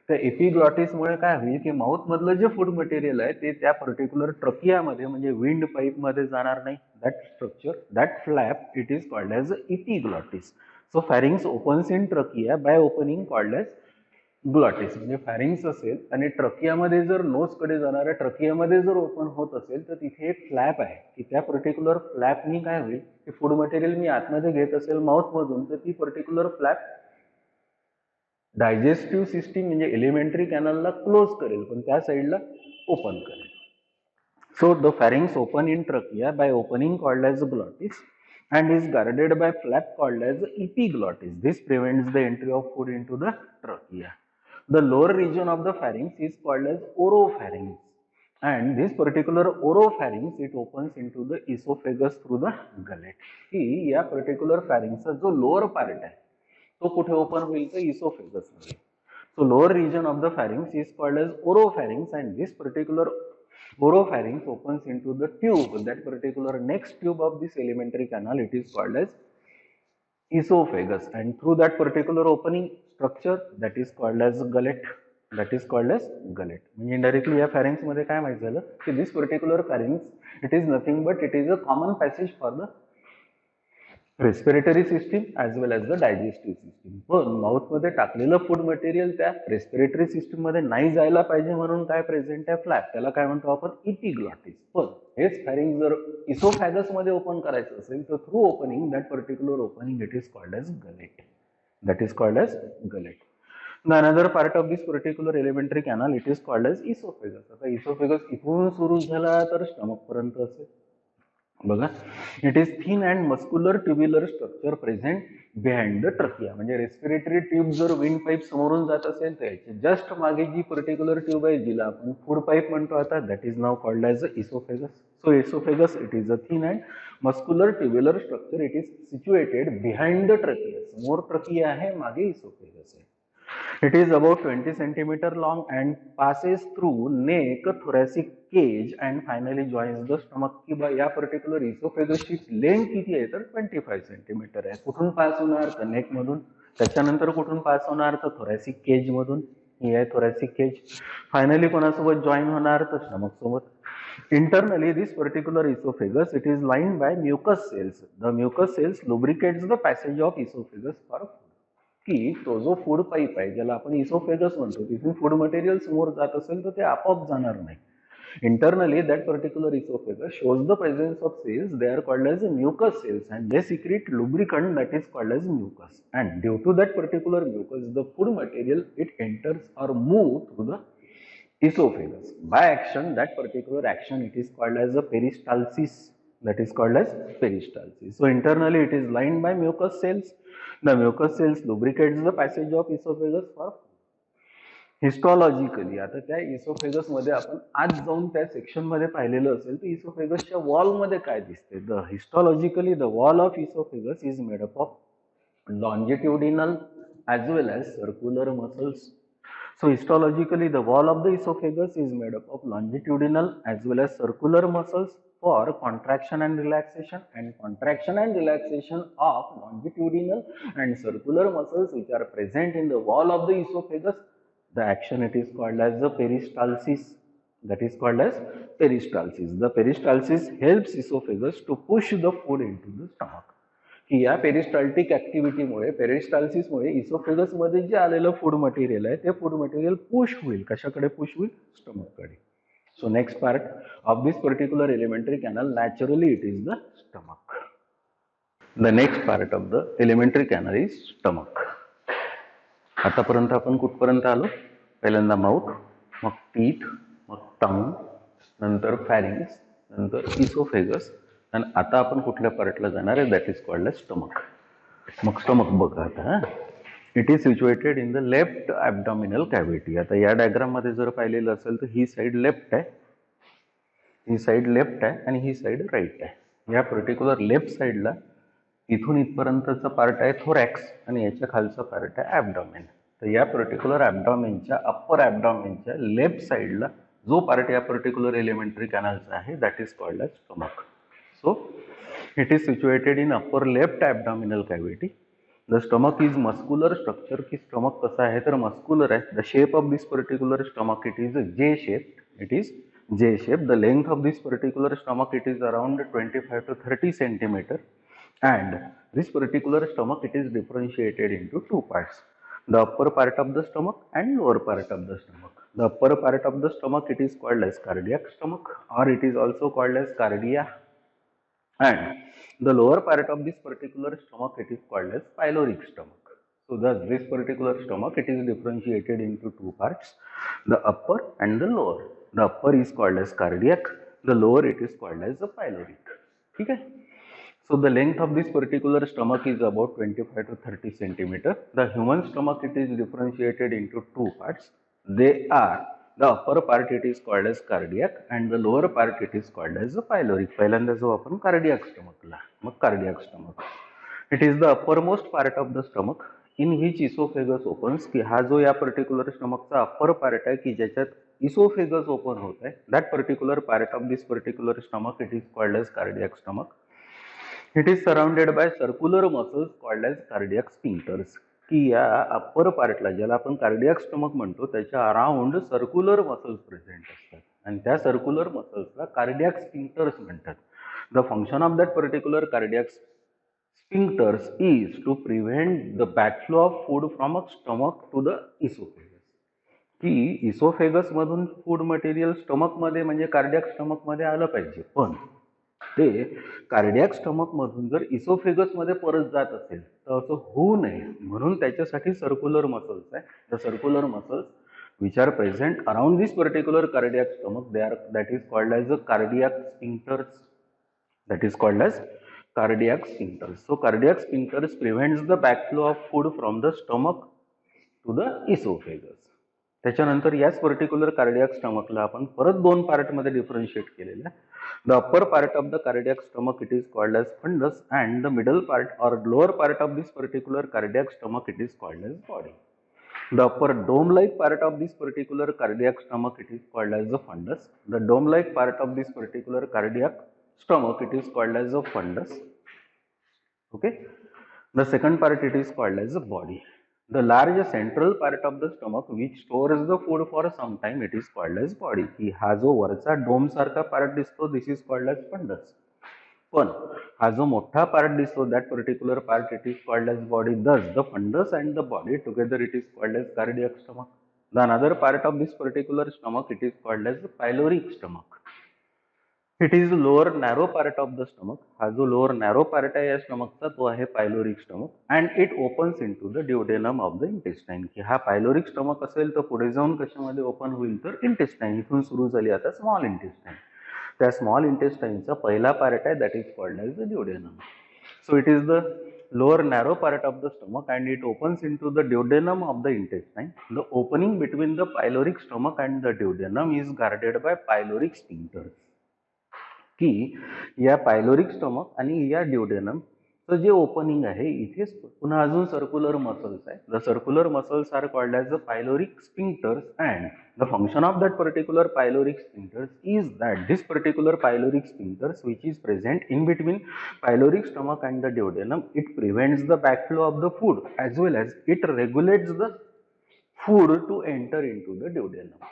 त्या एपिग्लॉटिसमुळे काय होईल की माउथ मधलं जे फूड मटेरियल आहे ते त्या पर्टिक्युलर ट्रकियामध्ये म्हणजे विंड पाईप मध्ये जाणार नाही. That structure, that flap it is called as epiglottis. So pharynx opens in trachea by opening called as glottis. म्हणजे फॅरिंग्स असेल आणि ट्रकियामध्ये जर नोजकडे जाणाऱ्या ट्रकियामध्ये जर ओपन होत असेल तर तिथे एक फ्लॅप आहे की त्या पर्टिक्युलर फ्लॅपनी काय होईल की फूड मटेरियल मी आतमध्ये घेत असेल माउथ मधून तर ती पर्टिक्युलर फ्लॅप डायजेस्टिव्ह सिस्टीम म्हणजे एलिमेंटरी कॅनलला क्लोज करेल पण त्या साईडला ओपन करेल. So the pharynx open in trachea by opening called as glottis and is guarded by flap called as epiglottis. This prevents the entry of food into the trachea. The lower region of the pharynx is called as oropharynx, and this particular oropharynx it opens into the esophagus through the gullet. की या particular pharynx चा जो lower part आहे तो कुठे open होईल तर esophagus मध्ये. So lower region of the pharynx is called as oropharynx, and this particular oropharynx opens into the tube, that particular next tube of this alimentary canal, it is called as esophagus, and through that particular opening structure, that is called as gullet. म्हणजे indirectly या pharynx मध्ये काय माहित झालं की this particular pharynx it is nothing but it is a common passage for the respiratory system as well as the digestive system. पण माउथमध्ये टाकलेलं food material त्या रेस्पिरेटरी सिस्टीममध्ये नाही जायला पाहिजे म्हणून काय प्रेझेंट आहे फ्लॅप, त्याला काय म्हणतो आपण इपिग्लॉटिस. पण हेच फॅरिंग जर इसोफॅगसमध्ये ओपन करायचं असेल तर through opening that particular opening it is called as gullet. The another part of this particular elementary canal it is called as esophagus. आता इसोफेगस इथून सुरू झाला तर स्टमक पर्यंत असेल बघा. It is thin and muscular tubular structure present behind the trachea. म्हणजे respiratory tube जर विंड पाईप समोरून जात असेल तर याच्या जस्ट मागे जी पर्टिक्युलर ट्यूब आहे जिला आपण फूड पाईप म्हणतो आता, that is now called as a oesophagus. So oesophagus it is a thin and muscular tubular structure. It is situated behind the trachea. समोर ट्रकिया आहे, मागे इसोफेगस आहे. It is about 20 centimeter long and passes through neck, thoracic cage and finally joins the stomach. की बा या particular इसोफेगसची length किती आहे तर 25 सेंटीमीटर आहे. कुठून पास होणार तर नेक मधून, त्याच्यानंतर कुठून पास होणार तर थोरॅसिक केज मधून, ही आहे थोरॅसिक केज. फायनली कोणासोबत जॉईन होणार तर स्टमक सोबत. Internally, this particular esophagus it is lined by mucous cells. The mucous cells lubricates the passage of esophagus for food. की तो जो फूड पाईप आहे ज्याला आपण इसोफेगस म्हणतो तिथून फूड मटेरियल समोर जात असेल तर ते आपोआप जाणार नाही. Internally, that particular esophagus shows the presence of cells. They are called as mucous cells, and they secrete lubricant that is called as mucus. And due to that particular mucus, the food material it enters or move through the esophagus by action. That particular action it is called as a peristalsis. So internally it is lined by mucous cells. The mucous cells lubricates the passage of esophagus for हिस्टॉलॉजिकली. आता त्या oesophagus मध्ये आपण आज जाऊन त्या section मध्ये पाहिलेलं असेल तर इसोफेगसच्या वॉल मध्ये काय दिसते. The histologically the wall of oesophagus is made up of longitudinal as well as circular muscles. So histologically the wall of the esophagus is made up of longitudinal as well as circular muscles for contraction and relaxation, and contraction and relaxation of longitudinal and circular muscles which are present in the wall of the esophagus, the action it is called as the peristalsis. The peristalsis helps esophagus to push the food into the stomach. की या peristaltic ऍक्टिव्हिटीमुळे पेरिस्टाल्सिसमुळे oesophagus मध्ये जे आलेलं food material आहे ते food material push होईल, कशाकडे push होईल, स्टमककडे. So next part of this particular alimentary canal naturally it is the stomach. The next part of the alimentary canal is stomach. आतापर्यंत आपण कुठपर्यंत आलो, पहिल्यांदा माउथ, मग टीथ, मग टंग, नंतर फॅरिंग्स, नंतर इसोफेगस, आणि आता आपण कुठल्या पार्टला जाणार आहे, that is called as stomach. मग स्टमक बघा आता. It is situated in the left abdominal cavity. आता या डायग्राम मध्ये जर पाहिलेलं असेल तर ही साईड लेफ्ट आहे, ही साईड लेफ्ट आहे आणि ही साईड राईट आहे. या पर्टिक्युलर लेफ्ट साईडला इथून इथपर्यंतचा पार्ट आहे थोरॅक्स आणि याच्या खालचा पार्ट आहे ॲब्डॉमिन. तर या पर्टिक्युलर ॲब्डॉमिनच्या अप्पर ॲब्डॉमिनच्या लेफ्ट साईडला जो पार्ट या पर्टिक्युलर एलिमेंटरी कॅनलचा आहे that is called as stomach. So it is situated in upper left abdominal cavity. The stomach is muscular structure. की stomach कसा आहे तर muscular आहे. The shape of this particular stomach it is J shaped. The length of this particular stomach it is around 25 to 30 centimeter. And this particular stomach it is differentiated into two parts. The upper part of the stomach and lower part of the stomach. The upper part of the stomach it is called as cardiac stomach, or it is also called as cardia. And the lower part of this particular stomach it is called as pyloric stomach. So thus this particular stomach it is differentiated into two parts, the upper and the lower. The upper is called as cardiac, the lower it is called as the pyloric. ठीक है. So the length of this particular stomach is about 25 to 30 centimeter. The human stomach, it is differentiated into two parts. They are, the upper part it is called as cardiac and the lower part it is called as pyloric. पहिल्यांदा जो आपण cardiac stomach ला, मग cardiac stomach. It is the uppermost part of the stomach in which esophagus opens. की हा जो या particular स्टमकचा upper part आहे की ज्याच्यात इसोफेगस ओपन होत आहे, that particular part of this particular stomach it is called as cardiac stomach. It is surrounded by circular muscles called as cardiac sphincters. की या अप्पर पार्टला ज्याला आपण कार्डियक स्टमक म्हणतो त्याच्या अराउंड सर्क्युलर मसल्स प्रेझेंट असतात आणि त्या सर्क्युलर मसल्सला कार्डियक स्पिंक्टर्स म्हणतात. The function of that particular cardiac sphincters is to prevent the backflow of food from a stomach to the esophagus. की इसोफेगस मधून फूड मटेरियल स्टमक मध्ये म्हणजे cardiac stomach मध्ये आलं पाहिजे, पण ते कार्डियक स्टमक मधून जर इसोफेगस मध्ये परत जात असेल तर असं होऊ नये म्हणून त्याच्यासाठी सर्क्युलर मसल्स आहे. The circular muscles which are present around this particular cardiac stomach, they are, that is called as the cardiac sphincters. That is called as cardiac sphincters. So cardiac sphincters prevents the backflow of food from the stomach to the esophagus. त्याच्यानंतर याच particular cardiac स्टमकला आपण परत दोन part मध्ये differentiate केलेलं आहे. The upper part of the cardiac stomach it is called as fundus and the middle part or lower part of this particular cardiac stomach it is called as body. The upper dome-like part of this particular cardiac stomach it is called as the fundus. The dome-like part of this particular cardiac stomach it is called as the fundus. Okay. The second part it is called as the body. The large central part of the stomach which stores the food for some time it is called as body. की हा जो वरचा dome सारखा part दिसतो this is called as fundus. पण हा जो मोठा पार्ट दिसतो that particular part it is called as body. Thus the fundus and the body together it is called as cardiac stomach. The another part of this particular stomach it is called as pyloric stomach. It is lower narrow part of the stomach. हा जो lower narrow part आहे या स्टमकचा तो आहे pyloric stomach and it opens into the duodenum of the intestine. की हा pyloric stomach असेल तर पुढे जाऊन कशामध्ये ओपन होईल तर इंटेस्टाईन. इथून सुरू झाली आता स्मॉल इंटेस्टाईन. त्या स्मॉल इंटेस्टाईनचा पहिला पार्ट आहे that is called as the duodenum. So it is the lower narrow part of the stomach and it opens into the duodenum of the intestine. The opening between the pyloric stomach and the duodenum is guarded by pyloric sphincters. की या pyloric stomach आणि या ड्युडेनम तर जे opening आहे इथेच पुन्हा अजून सर्क्युलर मसल्स आहे. The circular muscles are called as the pyloric sphincters and the function of that particular pyloric sphincters is that this particular pyloric sphincters which is present in between pyloric stomach and the duodenum it prevents the backflow of the food as well as it regulates the food to enter into the duodenum.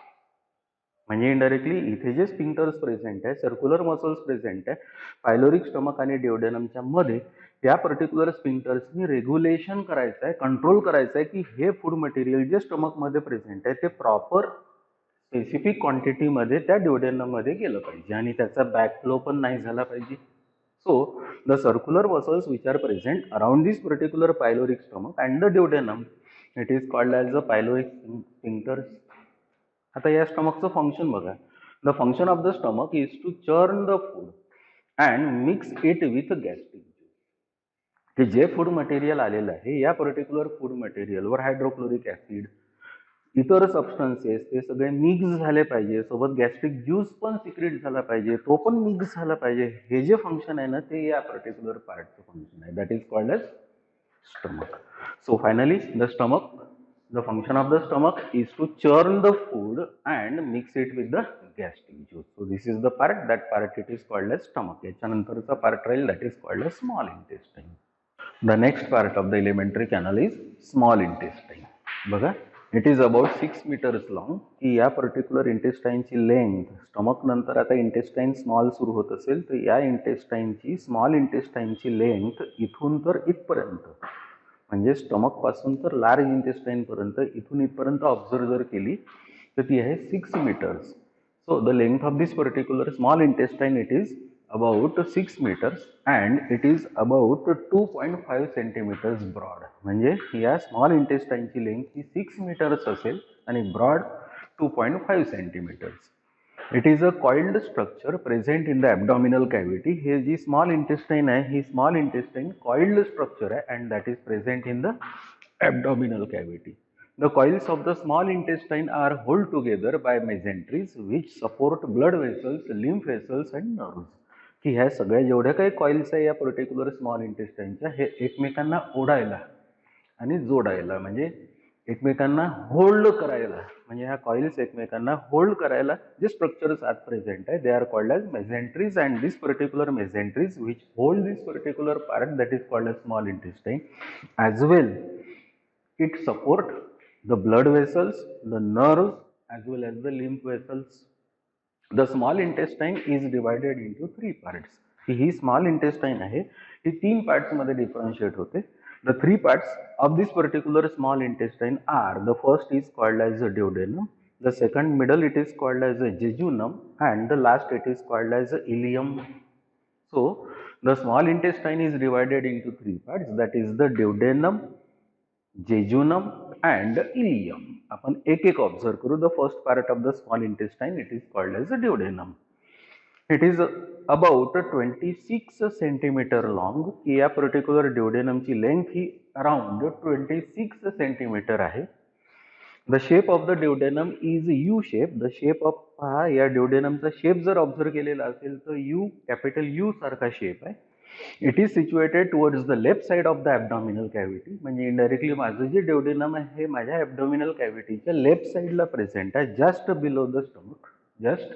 म्हणजे indirectly इथे जे sphincters present आहे circular muscles present आहे pyloric stomach आणि ड्युडेनमच्या मध्ये त्या particular स्पिंक्टर्सनी regulation करायचं आहे, कंट्रोल करायचं आहे की हे फूड मटेरियल जे स्टमकमध्ये प्रेझेंट आहे ते प्रॉपर स्पेसिफिक क्वांटिटीमध्ये त्या ड्युडेनममध्ये गेलं पाहिजे आणि त्याचा बॅकफ्लो पण नाही झाला पाहिजे. So the circular muscles which are present around this particular pyloric stomach and the duodenum it is called as the pyloric sphincters. आता या स्टमकचं फंक्शन बघा. The function of the stomach is to churn the food and mix it with gastric juice. की जे food material आलेलं आहे या particular food मटेरियलवर हायड्रोक्लोरिक ऍसिड इतर सबस्टन्सेस ते सगळे मिक्स झाले पाहिजे, सोबत गॅस्ट्रिक ज्यूस पण सिक्रेट झाला पाहिजे, तो पण मिक्स झाला पाहिजे. हे जे फंक्शन आहे ना ते या पर्टिक्युलर पार्टचं फंक्शन आहे that is called as stomach. So finally the stomach, the function of the stomach is to churn the food and mix it with the gastric juice. So this is the part, that part it is called as stomach. याच्यानंतरचा part राहील that is called as small intestine. The next part of the alimentary canal is small intestine. बघा, it is about 6 meters long. की या particular इंटेस्टाईनची length stomach नंतर आता intestine small सुरू होत असेल तर या इंटेस्टाईनची स्मॉल इंटेस्टाईनची लेंथ इथून तर इथपर्यंत म्हणजे स्टमक पासून तर लार्ज इंटेस्टाईन पर्यंत इथून इथपर्यंत ऑब्झर्व जर केली तर ती आहे 6 meters. So the length of this particular small intestine it is about 6 meters and it is about 2.5 centimeters broad. म्हणजे या स्मॉल इंटेस्टाईनची लेंथ ही 6 meters असेल आणि broad 2.5 centimeters. It is a coiled structure present in the abdominal cavity. हे जी small intestine आहे ही स्मॉल इंटेस्टाईन कॉइल्ड स्ट्रक्चर आहे and that is present in the abdominal cavity. The coils of the small intestine are held together by mesenteries which support blood vessels, lymph vessels and nerves. की ह्या सगळ्या जेवढ्या काही coils आहे या particular small इंटेस्टाईनच्या हे एकमेकांना ओढायला आणि जोडायला म्हणजे एकमेकांना होल्ड करायला म्हणजे ह्या कॉइल्स एकमेकांना होल्ड करायला जे स्ट्रक्चर्स आत प्रेझेंट आहे they are called as mesenteries and this particular mesenteries which hold this particular part that is called as small intestine as well it support the blood vessels, the nerves as well as the lymph vessels. The small intestine is divided into three parts. He small intestine आहे ही तीन parts मध्ये differentiate होते. The three parts of this particular small intestine are, the first is called as the duodenum, the second middle it is called as the jejunum and the last it is called as the ileum. So the small intestine is divided into three parts, that is the duodenum, jejunum and ileum. आपण एक एक observe करू. The first part of the small intestine it is called as the duodenum. It is about 26 centimetre long. या particular ड्युडेनमची length ही around 26 centimetre आहे. The shape of the duodenum is U shape. The shape of हा या ड्युडेनमचा shape जर observe केलेला असेल तर यू कॅपिटल यू सारखा शेप आहे. It is situated towards the left side of the abdominal cavity. म्हणजे इनडायरेक्टली माझं जे ड्युडेनम आहे हे माझ्या ॲबडॉमिनल कॅव्हिटीच्या लेफ्ट साइडला प्रेझेंट आहे, just below the stomach. Just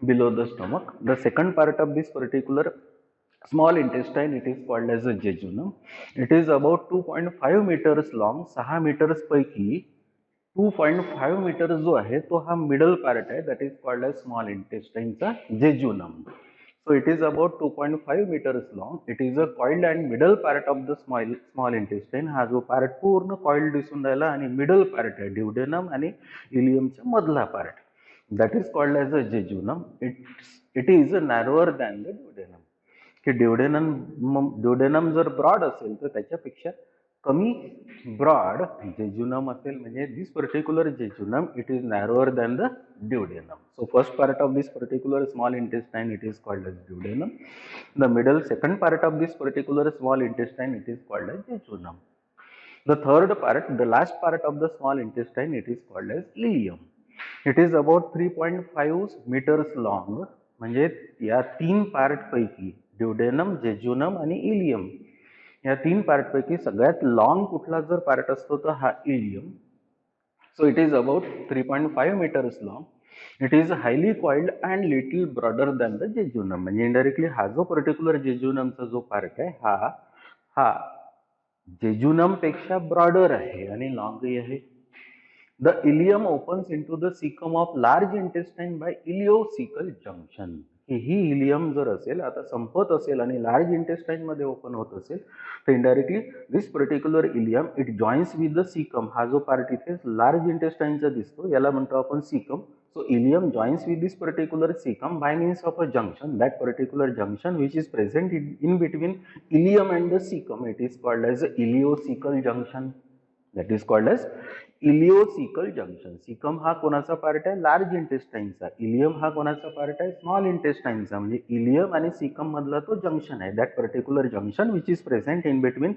below the stomach. The second part of this particular small intestine it is called as a jejunum. It is about 2.5 meters long. 6 meters पैकी 2.5 metre जो आहे तो हा middle part आहे, that is called as small इंटेस्टाईनचा jejunum. So it is about 2.5 meters long. It is a coiled and middle part of the small intestine. हा जो part पूर्ण कॉइल्ड दिसून राहिला आणि मिडल पार्ट आहे ड्युडेनम आणि इलियमच्या मधला part, that is called as a jejunum. It is narrower than the duodenum. की ड्युडेनम जर ब्रॉड असेल तर त्याच्यापेक्षा कमी ब्रॉड जेजुनम असेल. म्हणजे this particular jejunum it is narrower than the duodenum. So first part of this particular small intestine it is called as duodenum. The middle second part of this particular small intestine it is called as jejunum. The third part, the last part of the small intestine it is called as ileum. It is about 3.5 meters long. म्हणजे या तीन part पैकी ड्युडेनम, jejunum आणि ilium या तीन part पैकी सगळ्यात long कुठला जर पार्ट असतो तर हा ileum. So it is about 3.5 meters long. It is highly coiled and little broader than the jejunum. म्हणजे इनडायरेक्टली हा जो पर्टिक्युलर जेजुनमचा जो पार्ट आहे हा जेजुनम पेक्षा ब्रॉडर आहे आणि लॉंगही आहे. The ileum opens into the caecum of large intestine by ileocaecal junction. ही इलियम जर असेल आता संपत असेल आणि लार्ज इंटेस्टाइन मध्ये ओपन होत असेल तर indirectly this particular ileum it joins with the caecum. हा जो पार्ट इथे लार्ज इंटेस्टाइनचा दिसतो याला म्हणतो आपण caecum. So ileum joins with this particular cecum by means of a junction. That particular junction which is present in between ileum and the cecum, it is called as a ileocecal junction. That is called as ileocecal junction. Cecum हा कोणाचा part आहे? Large इंटेस्टाइनचा. Ilium हा कोणाचा part आहे? Small इंटेस्टाइनचा. म्हणजे ileum आणि caecum मधला तो जंक्शन आहे. That particular junction which is present in between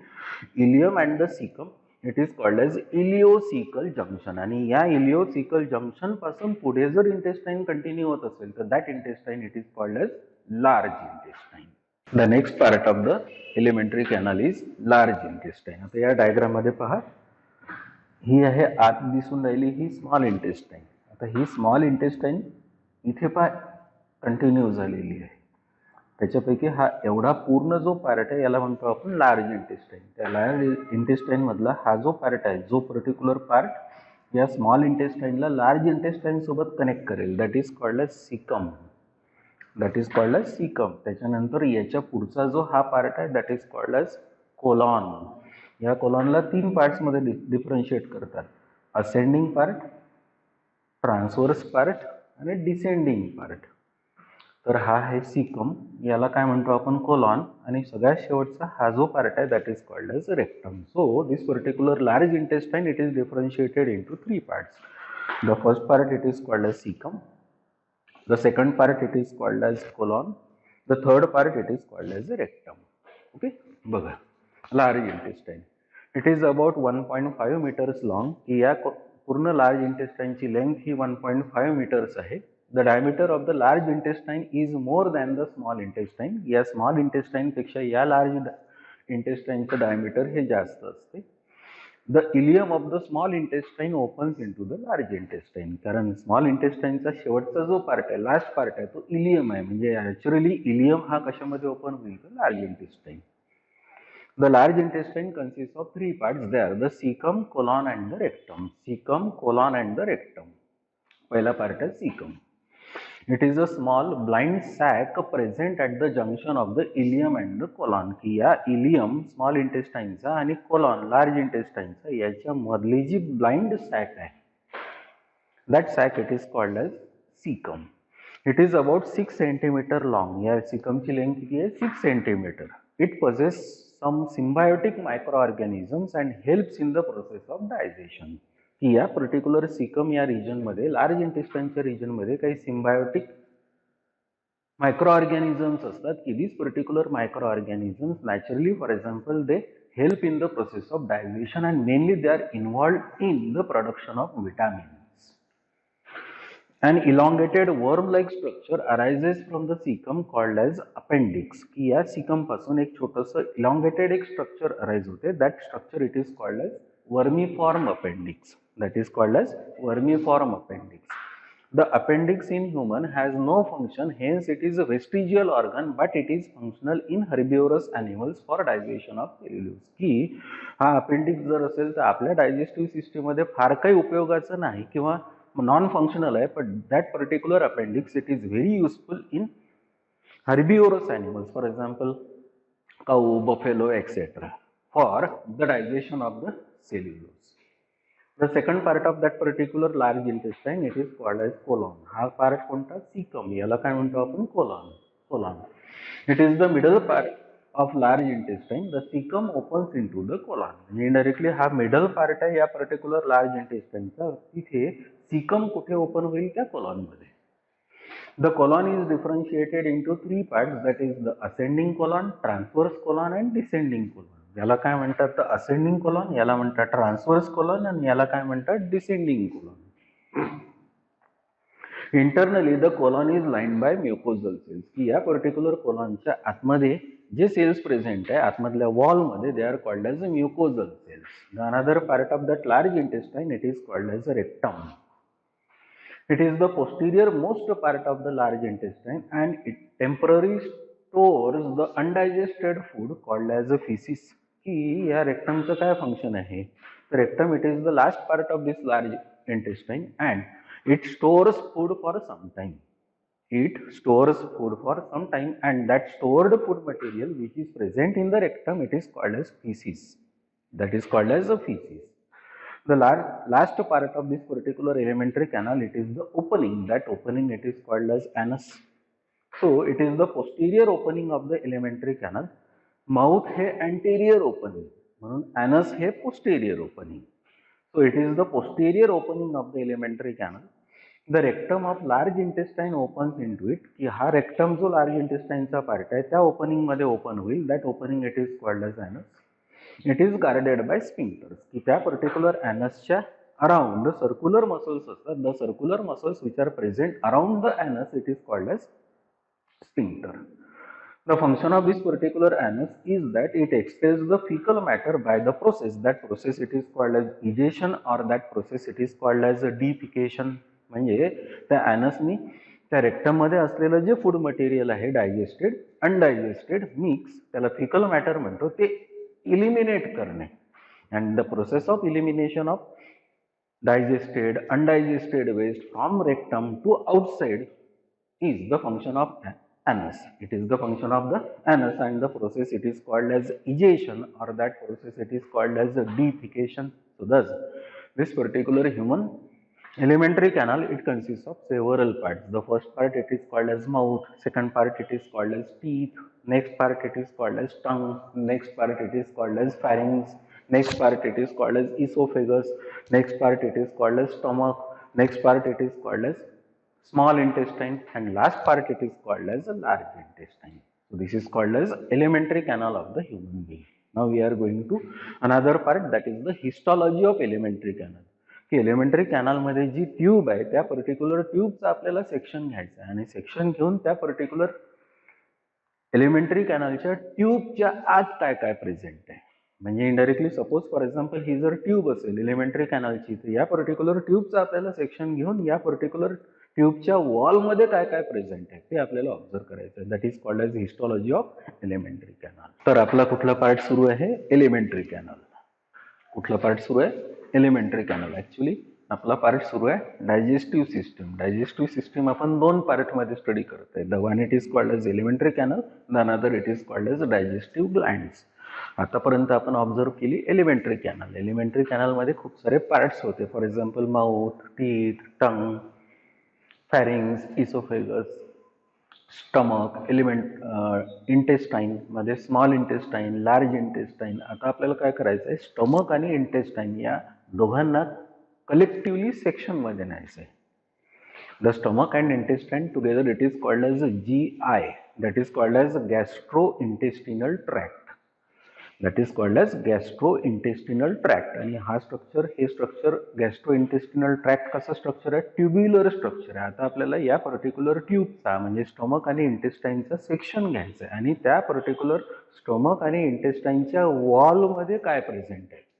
ileum and the caecum it is called as ileocaecal junction. आणि या इलिओसिकल जंक्शन पासून पुढे जर इंटेस्टाइन कंटिन्यू होत असेल तर that intestine it is called as large intestine. The next part of the alimentary canal is large intestine. आता या डायग्राम मध्ये पहा, ही आहे आत दिसून राहिली ही स्मॉल इंटेस्टाइन. आता ही स्मॉल इंटेस्टाइन इथे पहा कंटिन्यू झालेली आहे. त्याच्यापैकी हा एवढा पूर्ण जो पार्ट आहे याला म्हणतो आपण लार्ज इंटेस्टाइन. त्या लार्ज इंटेस्टाइन मधला हा जो पार्ट आहे, जो पर्टिक्युलर पार्ट या स्मॉल इंटेस्टाइनला लार्ज इंटेस्टाइन सोबत कनेक्ट करेल, that is called as caecum. That is called as caecum. त्याच्यानंतर याच्या पुढचा जो हा पार्ट आहे that is called as colon. या कोलॉनला तीन पार्ट्समध्ये डिफरन्शिएट करतात, असेंडिंग पार्ट, ट्रान्सवर्स पार्ट आणि डिसेंडिंग पार्ट. तर हा आहे सीकम, याला काय म्हणतो आपण कोलॉन. आणि सगळ्यात शेवटचा हा जो पार्ट आहे that is called as rectum. So this particular large intestine it is differentiated into three parts. The first part it is called as caecum, The second part it is called as colon. The third part it is called as a rectum. Okay, बघा large intestine. It is about 1.5 meters long. या पूर्ण large intestine ची length ही 1.5 meters आहे. The diameter of the large intestine is more than the small intestine. या small intestine पेक्षा या large intestine चं diameter हे जास्त असते. The ileum of the small intestine opens into the large intestine. कारण small intestine चा शेवटचा जो पार्ट आहे, लास्ट पार्ट आहे, तो इलियम आहे. म्हणजे नॅचरली इलियम हा कशामध्ये ओपन होईल? Large intestine. The large intestine consists of three parts. There, the cecum, colon, and the rectum. Cecum, colon, and the rectum. पहला part है cecum. It is a small blind sac present at the junction of the ileum and the colon. की या ileum, small intestine चा आणि colon, large intestine चा याच्या मधली जी blind sac आहे, that sac it is called as cecum. It is about 6 centimeter long. या cecum ची length किती आहे? 6 centimeter. It possesses some symbiotic microorganisms and helps in the process of digestion. की या पर्टिक्युलर सिकम या रिजन मध्ये, large इंटेस्टाइनच्या region मध्ये काही सिम्बायोटिक मायक्रो ऑर्गॅनिझम्स असतात की this particular microorganisms naturally, for example, they help in the process of digestion and mainly they are involved in the production of vitamins. An elongated worm-like structure arises from the cecum called as appendix. की या cecum पासून एक छोटंसं elongated एक structure arise होते. That structure it is called as vermiform appendix. That is called as vermiform appendix. The appendix in human has no function, hence it is a vestigial organ, but it is functional in herbivorous animals for digestion of cellulose. की हा appendix जर असेल तर आपल्या digestive system मध्ये फार काही उपयोगाचं नाही किंवा non-functional आहे, but that particular appendix it is very useful in herbivorous animals, for example cow, buffalo, etc. for the digestion of the cellulose. The second part of that particular large intestine it is called as colon. हा part कोणता? cecum. याला काय म्हणतो आपण? colon. colon. It is the middle part of large intestine. The cecum opens into the colon. Indirectly हा middle part आहे या particular large intestine चा. तिथे cecum कुठे open होईल? त्या colon मध्ये. The colon is differentiated into three parts, that is the ascending colon, transverse colon and descending colon. याला काय म्हणतात? तर ascending colon, याला म्हणतात transverse colon आणि याला काय म्हणतात? descending colon. Internally the colon is lined by mucosal cells. की या पर्टिक्युलर colonच्या आतमध्ये जे सेल्स प्रेझेंट आहे आतमधल्या वॉल मध्ये, they are called as mucosal cells. The another part of that large intestine it is called as a rectum. It is the posterior most part of the large intestine and it temporarily stores the undigested food called as a feces. की या रेक्टमचं काय function आहे? तर rectum it is the last part of this large intestine and it stores food for some time. It stores food for some time and that stored food material which is present in the rectum it is called as feces. That is called as a feces. The last part of this particular alimentary canal it is the opening. That opening it is called as anus. So it is the posterior opening of the alimentary canal. Mouth है anterior opening, म्हणून anus है posterior opening. So it is the posterior opening of the alimentary canal. The rectum of large intestine opens into it. की हा rectum जो large intestine चा part आहे त्या opening मध्ये open होईल. That opening it is called as anus. It is guarded by sphincters. की त्या particular anus च्या around circular muscles असतात. The circular muscles which are present around the anus it is called as sphincter. The function of this particular anus is that it expels the fecal matter by the process. That process it is called as egestion or that process it is called as defecation. म्हणजे त्या anusनी त्या rectum मध्ये असलेलं जे food material आहे digested undigested mix, त्याला fickle matter म्हणतो, ते इलिमिनेट करणे. and the process of elimination of digested undigested waste from rectum to outside is the function of anus. It is the function of the anus and the process it is called as egestion or that process it is called as defecation. So thus this particular human alimentary canal it consists of several parts. The first part it is called as mouth, second part it is called as teeth, next part it is called as tongue, next part it is called as pharynx, next part it is called as esophagus, next part it is called as stomach, next part it is called as small intestine, and last part it is called as a large intestine. So this is called as alimentary canal of the human being. Now we are going to another part, that is the histology of alimentary canal. की elementary कॅनलमध्ये जी tube आहे त्या particular ट्यूबचा आपल्याला section घ्यायचं आहे आणि section घेऊन त्या particular elementary कॅनलच्या ट्यूबच्या आत काय काय प्रेझेंट आहे. म्हणजे इनडायरेक्टली सपोज फॉर एक्झाम्पल ही जर ट्यूब असेल एलिमेंटरी कॅनलची, तर या पर्टिक्युलर ट्यूबचं आपल्याला सेक्शन घेऊन या पर्टिक्युलर ट्यूबच्या वॉलमध्ये काय काय प्रेझेंट आहे ते आपल्याला ऑब्झर्व करायचं आहे. That is called as histology of alimentary canal. तर आपला कुठला पार्ट सुरू आहे? Alimentary canal. कुठला पार्ट सुरू आहे? Alimentary canal. ऍक्च्युली आपला पार्ट सुरू आहे डायजेस्टिव्ह सिस्टीम. डायजेस्टिव्ह सिस्टीम आपण दोन पार्टमध्ये स्टडी करत आहे. The one it is called as alimentary canal, the another it is called as digestive glands. आतापर्यंत आपण ऑब्झर्व केली एलिमेंटरी कॅनल. एलिमेंटरी कॅनलमध्ये खूप सारे पार्ट्स होते. For example mouth, teeth, tongue, pharynx, oesophagus, stomach, intestine मध्ये small intestine, large intestine. आता आपल्याला काय करायचं आहे? स्टमक आणि इंटेस्टाईन या दोघांना कलेक्टिव्हली सेक्शन मध्ये न्यायचं आहे. The stomach and intestine together it is called as GI, that is called as gastrointestinal tract. That is called as gastrointestinal tract. आणि हा स्ट्रक्चर, हे स्ट्रक्चर गॅस्ट्रो इंटेस्टिनल ट्रॅक्ट कसं structure आहे? Tubular structure आहे. आता आपल्याला या particular ट्यूबचा म्हणजे स्टमक आणि इंटेस्टाईनचा सेक्शन घ्यायचं आहे आणि त्या पर्टिक्युलर स्टमक आणि इंटेस्टाईनच्या वॉलमध्ये काय प्रेझेंट आहे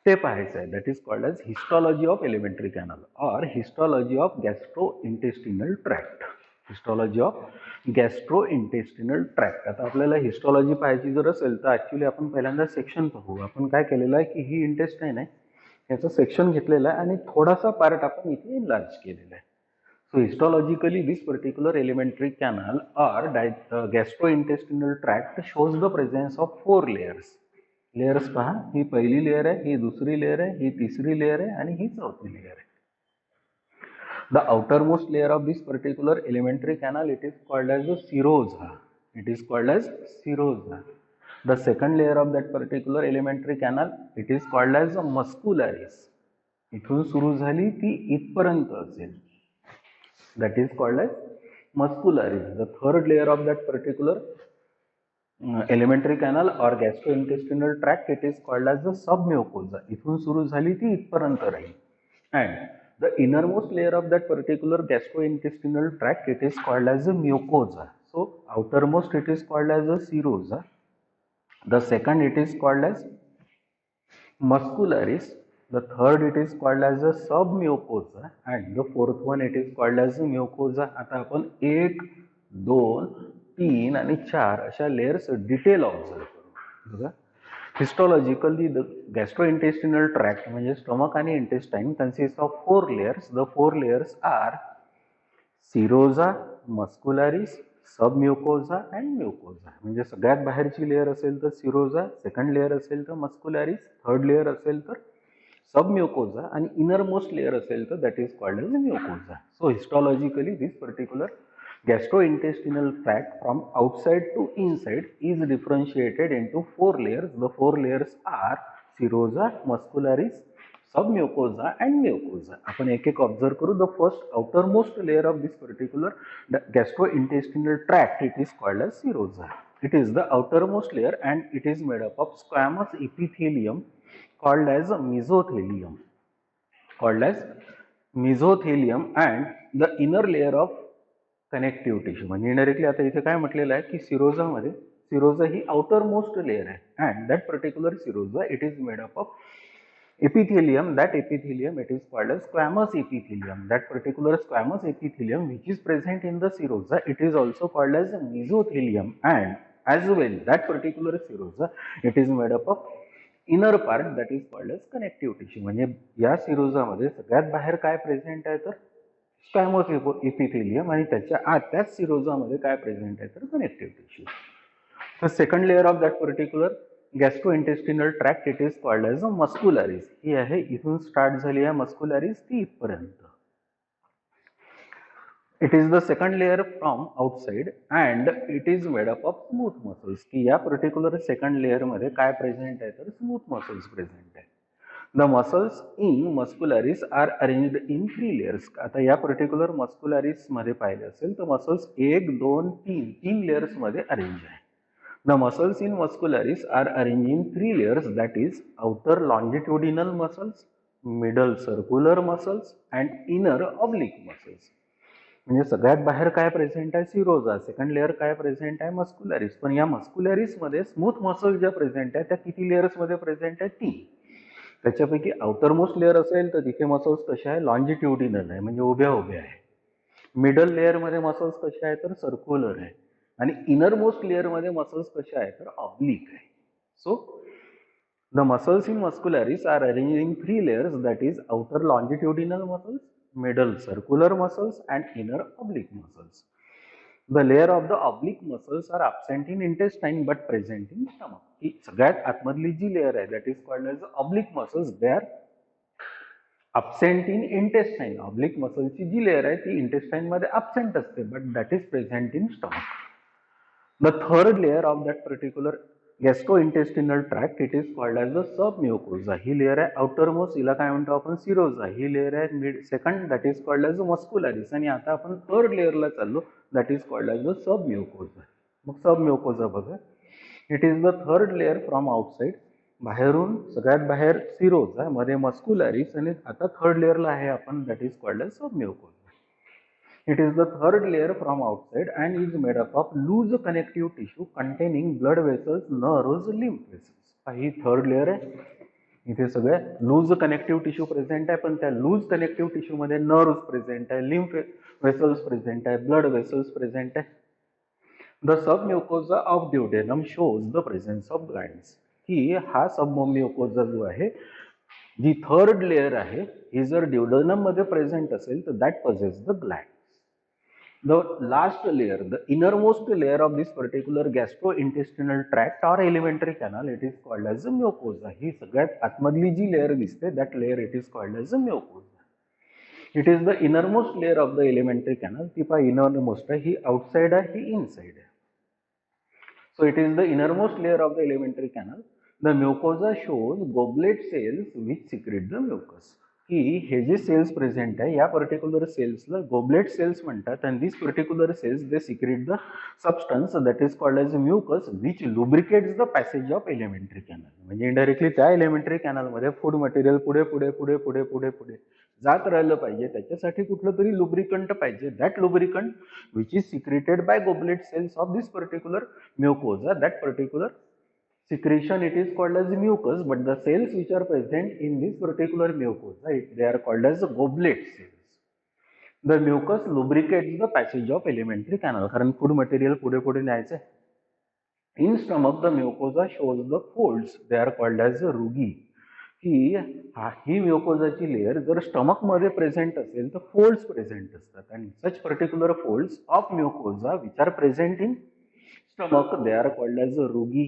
ते पाहायचं आहे. That is called as histology of alimentary canal or histology of gastrointestinal tract. Histology of gastrointestinal tract. आता आपल्याला हिस्टॉलॉजी पाहायची जर असेल तर ऍक्च्युली आपण पहिल्यांदा सेक्शन पाहू. आपण काय केलेलं आहे की ही इंटेस्टाईन आहे, याचं सेक्शन घेतलेलं आहे आणि थोडासा पार्ट आपण इथे इनलार्ज केलेला आहे. So histologically this particular alimentary canal or gastrointestinal tract shows the presence of 4 layers. Layers पहा, ही पहिली लेयर आहे, ही दुसरी लेयर आहे, ही तिसरी लेयर आहे आणि ही चौथी लेयर आहे. The outermost layer of this particular elementary canal, it is called as the serosa. It is called as serosa. The second layer of that particular elementary canal, it is called as the muscularis. इथून सुरू झाली ती इथपर्यंत असेल. That is called as muscularis. The third layer of that particular elementary canal or gastrointestinal tract, it is called as the submucosa. इथून सुरू झाली ती इथपर्यंत राहील. And the innermost layer of that particular gastrointestinal tract, it is called as a mucosa. So outermost it is called as a serosa. The second it is called as muscularis. The third it is called as a submucosa and the fourth one it is called as a mucosa. आता आपण 1, 2, 3 आणि 4 अशा layers detail observe करू. बघा, histologically the gastrointestinal tract म्हणजे stomach आणि intestine consist of 4 layers. The 4 layers are serosa, muscularis, submucosa and mucosa. म्हणजे सगळ्यात बाहेरची लेयर असेल तर सिरोजा, सेकंड लेयर असेल तर मस्कुलारिस, थर्ड लेयर असेल तर सबम्युकोजा आणि इनर मोस्ट लेयर असेल तर that is called as mucosa. So histologically this particular gastrointestinal tract from outside to inside is differentiated into 4 layers. The 4 layers are serosa, muscularis, submucosa and mucosa. आपण एक एक observe करू. The first outermost layer of this particular gastrointestinal tract, it is called as serosa. It is the outermost layer and it is made up of squamous epithelium called as mesothelium. Called as mesothelium and the inner layer of connective tissue. म्हणजे indirectly आता इथे काय म्हटलेलं आहे की सिरोजामध्ये, सिरोजा ही outer most layer आहे and that particular Sironja it is made up of epithelium. That epithelium it is called as squamous epithelium. That particular squamous epithelium which is present in the serosa, it is also called as mesothelium and as well that particular serosa it is made up of inner part that is called as connective tissue. म्हणजे या सिरोजामध्ये सगळ्यात बाहेर काय present आहे तर squamous epithelium आणि त्याच्या आत त्याच सिरोजामध्ये काय प्रेझेंट आहे तर कनेक्टिव्ह टिश्यू. तर second layer of that particular gastrointestinal tract it is called as a muscularis. ही आहे इथून स्टार्ट झाली आहे मस्कुलारिस ती इथपर्यंत. It is the second layer from outside and it is made up of smooth muscles. की या पर्टिक्युलर सेकंड लेअर मध्ये काय प्रेझेंट आहे तर स्मूथ मसल्स प्रेझेंट आहे. The muscles in muscularis are arranged in 3 layers. आता या पर्टिक्युलर मस्क्युलरिस मध्ये पाहिले असेल तर मसल्स 1, 2, 3 लेयर्स मध्ये अरेंज आहे. The muscles in muscularis are arranged in 3 layers, that is outer longitudinal muscles, middle circular muscles and inner oblique muscles. म्हणजे सगळ्यात बाहेर काय प्रेझेंट आहे, सिरोजा. सेकंड लेअर काय प्रेझेंट आहे, मस्क्युलरिस. पण या मस्क्युलरिस मध्ये स्मूथ मसल्स ज्या प्रेझेंट आहे त्या किती लेयर्स मध्ये प्रेझेंट आहे, 3. त्याच्यापैकी आउटर मोस्ट लेअर असेल तर तिथे मसल्स कशा आहे, लॉन्जिट्युडिनल आहे म्हणजे उभ्या उभ्या आहे. मिडल लेअर मध्ये मसल्स कशा आहे तर सर्क्युलर आहे. आणि इनर मोस्ट लेअर मध्ये मसल्स कशा आहे तर ऑब्लिक आहे. So the muscles in muscularis are arranged in 3 layers, that is outer longitudinal muscles, middle circular muscles and inner oblique muscles. The layer of the oblique muscles are absent in intestine but present in stomach. ही सगळ्यात आतमधली जी layer आहे that is called as oblique muscles, they are absent in intestine. oblique muscles ची जी layer आहे ती intestine मध्ये absent असते but that is present in stomach. The third layer of that particular gastrointestinal tract, it is called as the submucosa. He layer आहे outermost, हिला काय म्हणतो आपण, सिरोजा. ही लेअर आहे mid second, that is called as the muscularis. आणि आता आपण third लेअरला चाललो, that is called as the submucosa. मग सबम्युकोजा बघा. It is the third layer from outside. बाहेरून सगळ्यात बाहेर सिरोजा, मध्ये मस्क्युलरिस आणि आता थर्ड लेअरला आहे आपण, that is called as submucosa. It is the third layer from outside and is made up of loose connective tissue containing blood vessels, nerves, lymph vessels. He third layer आहे. इथे सगळे लूज कनेक्टिव्ह टिश्यू प्रेझेंट आहे, पण त्या loose connective tissue मध्ये nerves present आहे, lymph vessels present आहे, blood vessels present आहे. The submucosa of duodenum shows the presence of glands. की हा सबम्युकोजा जो आहे, जी थर्ड लेअर आहे, ही जर ड्युडेनम मध्ये प्रेझेंट असेल तर that possess the gland. The last layer, the innermost layer of this particular gastrointestinal tract or alimentary canal, it is called as a mucosa. ही सगळ्यात आतमधली जी लेअर दिसते, that layer it is called as a mucosa. It is the innermost layer of the alimentary canal. ती पहा innermost आहे, ही outside आहे, ही inside आहे. So it is the innermost layer of the alimentary canal. The mucosa shows goblet cells which secrete the mucus. की हे जे cells present आहे या पर्टिक्युलर सेल्सला गोबलेट सेल्स म्हणतात. आणि this particular cells they secrete the substance that is called as mucus which lubricates the passage of alimentary canal. म्हणजे indirectly त्या alimentary कॅनलमध्ये फूड मटेरियल पुढे पुढे पुढे पुढे पुढे पुढे जात राहिलं पाहिजे, त्याच्यासाठी कुठलं तरी लुब्रिकंट पाहिजे. That lubricant which is secreted by goblet cells of this particular mucosa, that particular secretion it is called as mucus, but the cells which are present in this particular mucosa, they are called as goblet cells. The mucus lubricates the passage of alimentary canal, कारण food material पुढे पुढे न्यायचं आहे. In stomach the mucosa shows the folds, they are called as rugi. ही म्युकोजाची layer जर stomach मध्ये present असेल तर फोल्ड्स प्रेझेंट असतात. आणि such particular folds of mucosa which are present in stomach, they are called as rugae.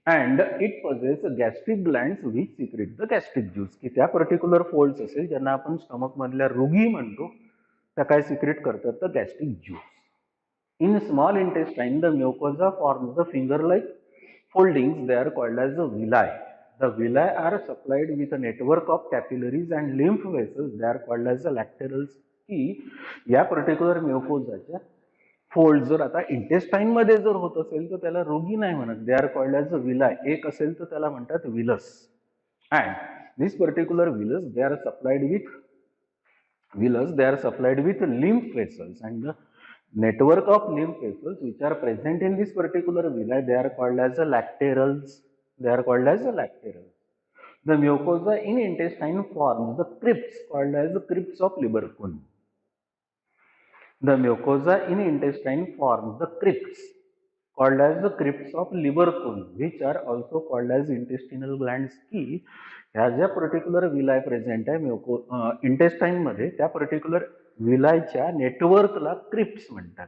and it possesses gastric glands which secrete the gastric juice. की त्या पर्टिक्युलर फोल्ड्स असेल ज्यांना आपण स्टमक मधल्या रुगी म्हणतो, त्या काय सिक्रेट करतात तर gastric juice. In small intestine the mucosa forms the finger like foldings, they are called as the villi. The villi are supplied with a network of capillaries and lymph vessels, they are called as the laterals. की या particular म्युकोजाच्या fold जर आता intestine मध्ये जर होत असेल तर त्याला रोगी नाही म्हणत, they are called as a villi. एक असेल तर त्याला म्हणतात villus. And this particular villus they are supplied with lymph vessels and the network of lymph vessels which are present in this particular villi, they are called as the laterals. The mucosa in intestine forms the crypts called as the crypts of Lieberkühn. The mucosa in intestine forms the crypts called as the crypts of Lieberkühn, which are also called as intestinal glands. की ह्या ज्या particular विलाय present आहे intestine मध्ये, त्या particular विलायच्या नेटवर्कला crypts म्हणतात.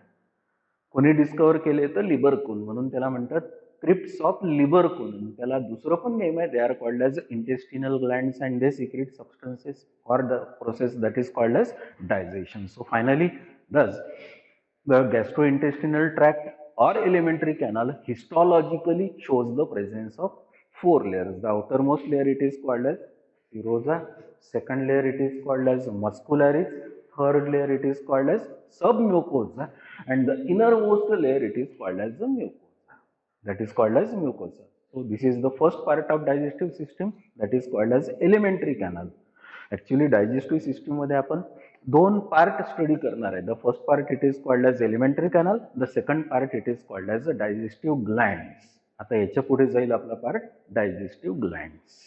कोणी डिस्कवर केले तर लिबरकून, म्हणून त्याला म्हणतात क्रिप्ट्स ऑफ लिबरकून. त्याला दुसरं पण नेम आहे, they are called as intestinal glands and they secrete substances for the process that is called as digestion. So finally thus the gastrointestinal tract or alimentary canal histologically shows the presence of 4 layers. The outermost layer it is called as serosa. Second layer it is called as muscularis. Third layer it is called as submucosa, and the innermost layer it is called as the mucosa. That is called as mucosa. So this is the first part of digestive system, that is called as alimentary canal. Actually digestive system मध्ये आपण दोन part study करणार आहे. The first part it is called as alimentary canal, the second part it is called as digestive glands. आता याच्या पुढे जाईल आपला पार्ट डायजेस्टिव्ह ग्लँड्स.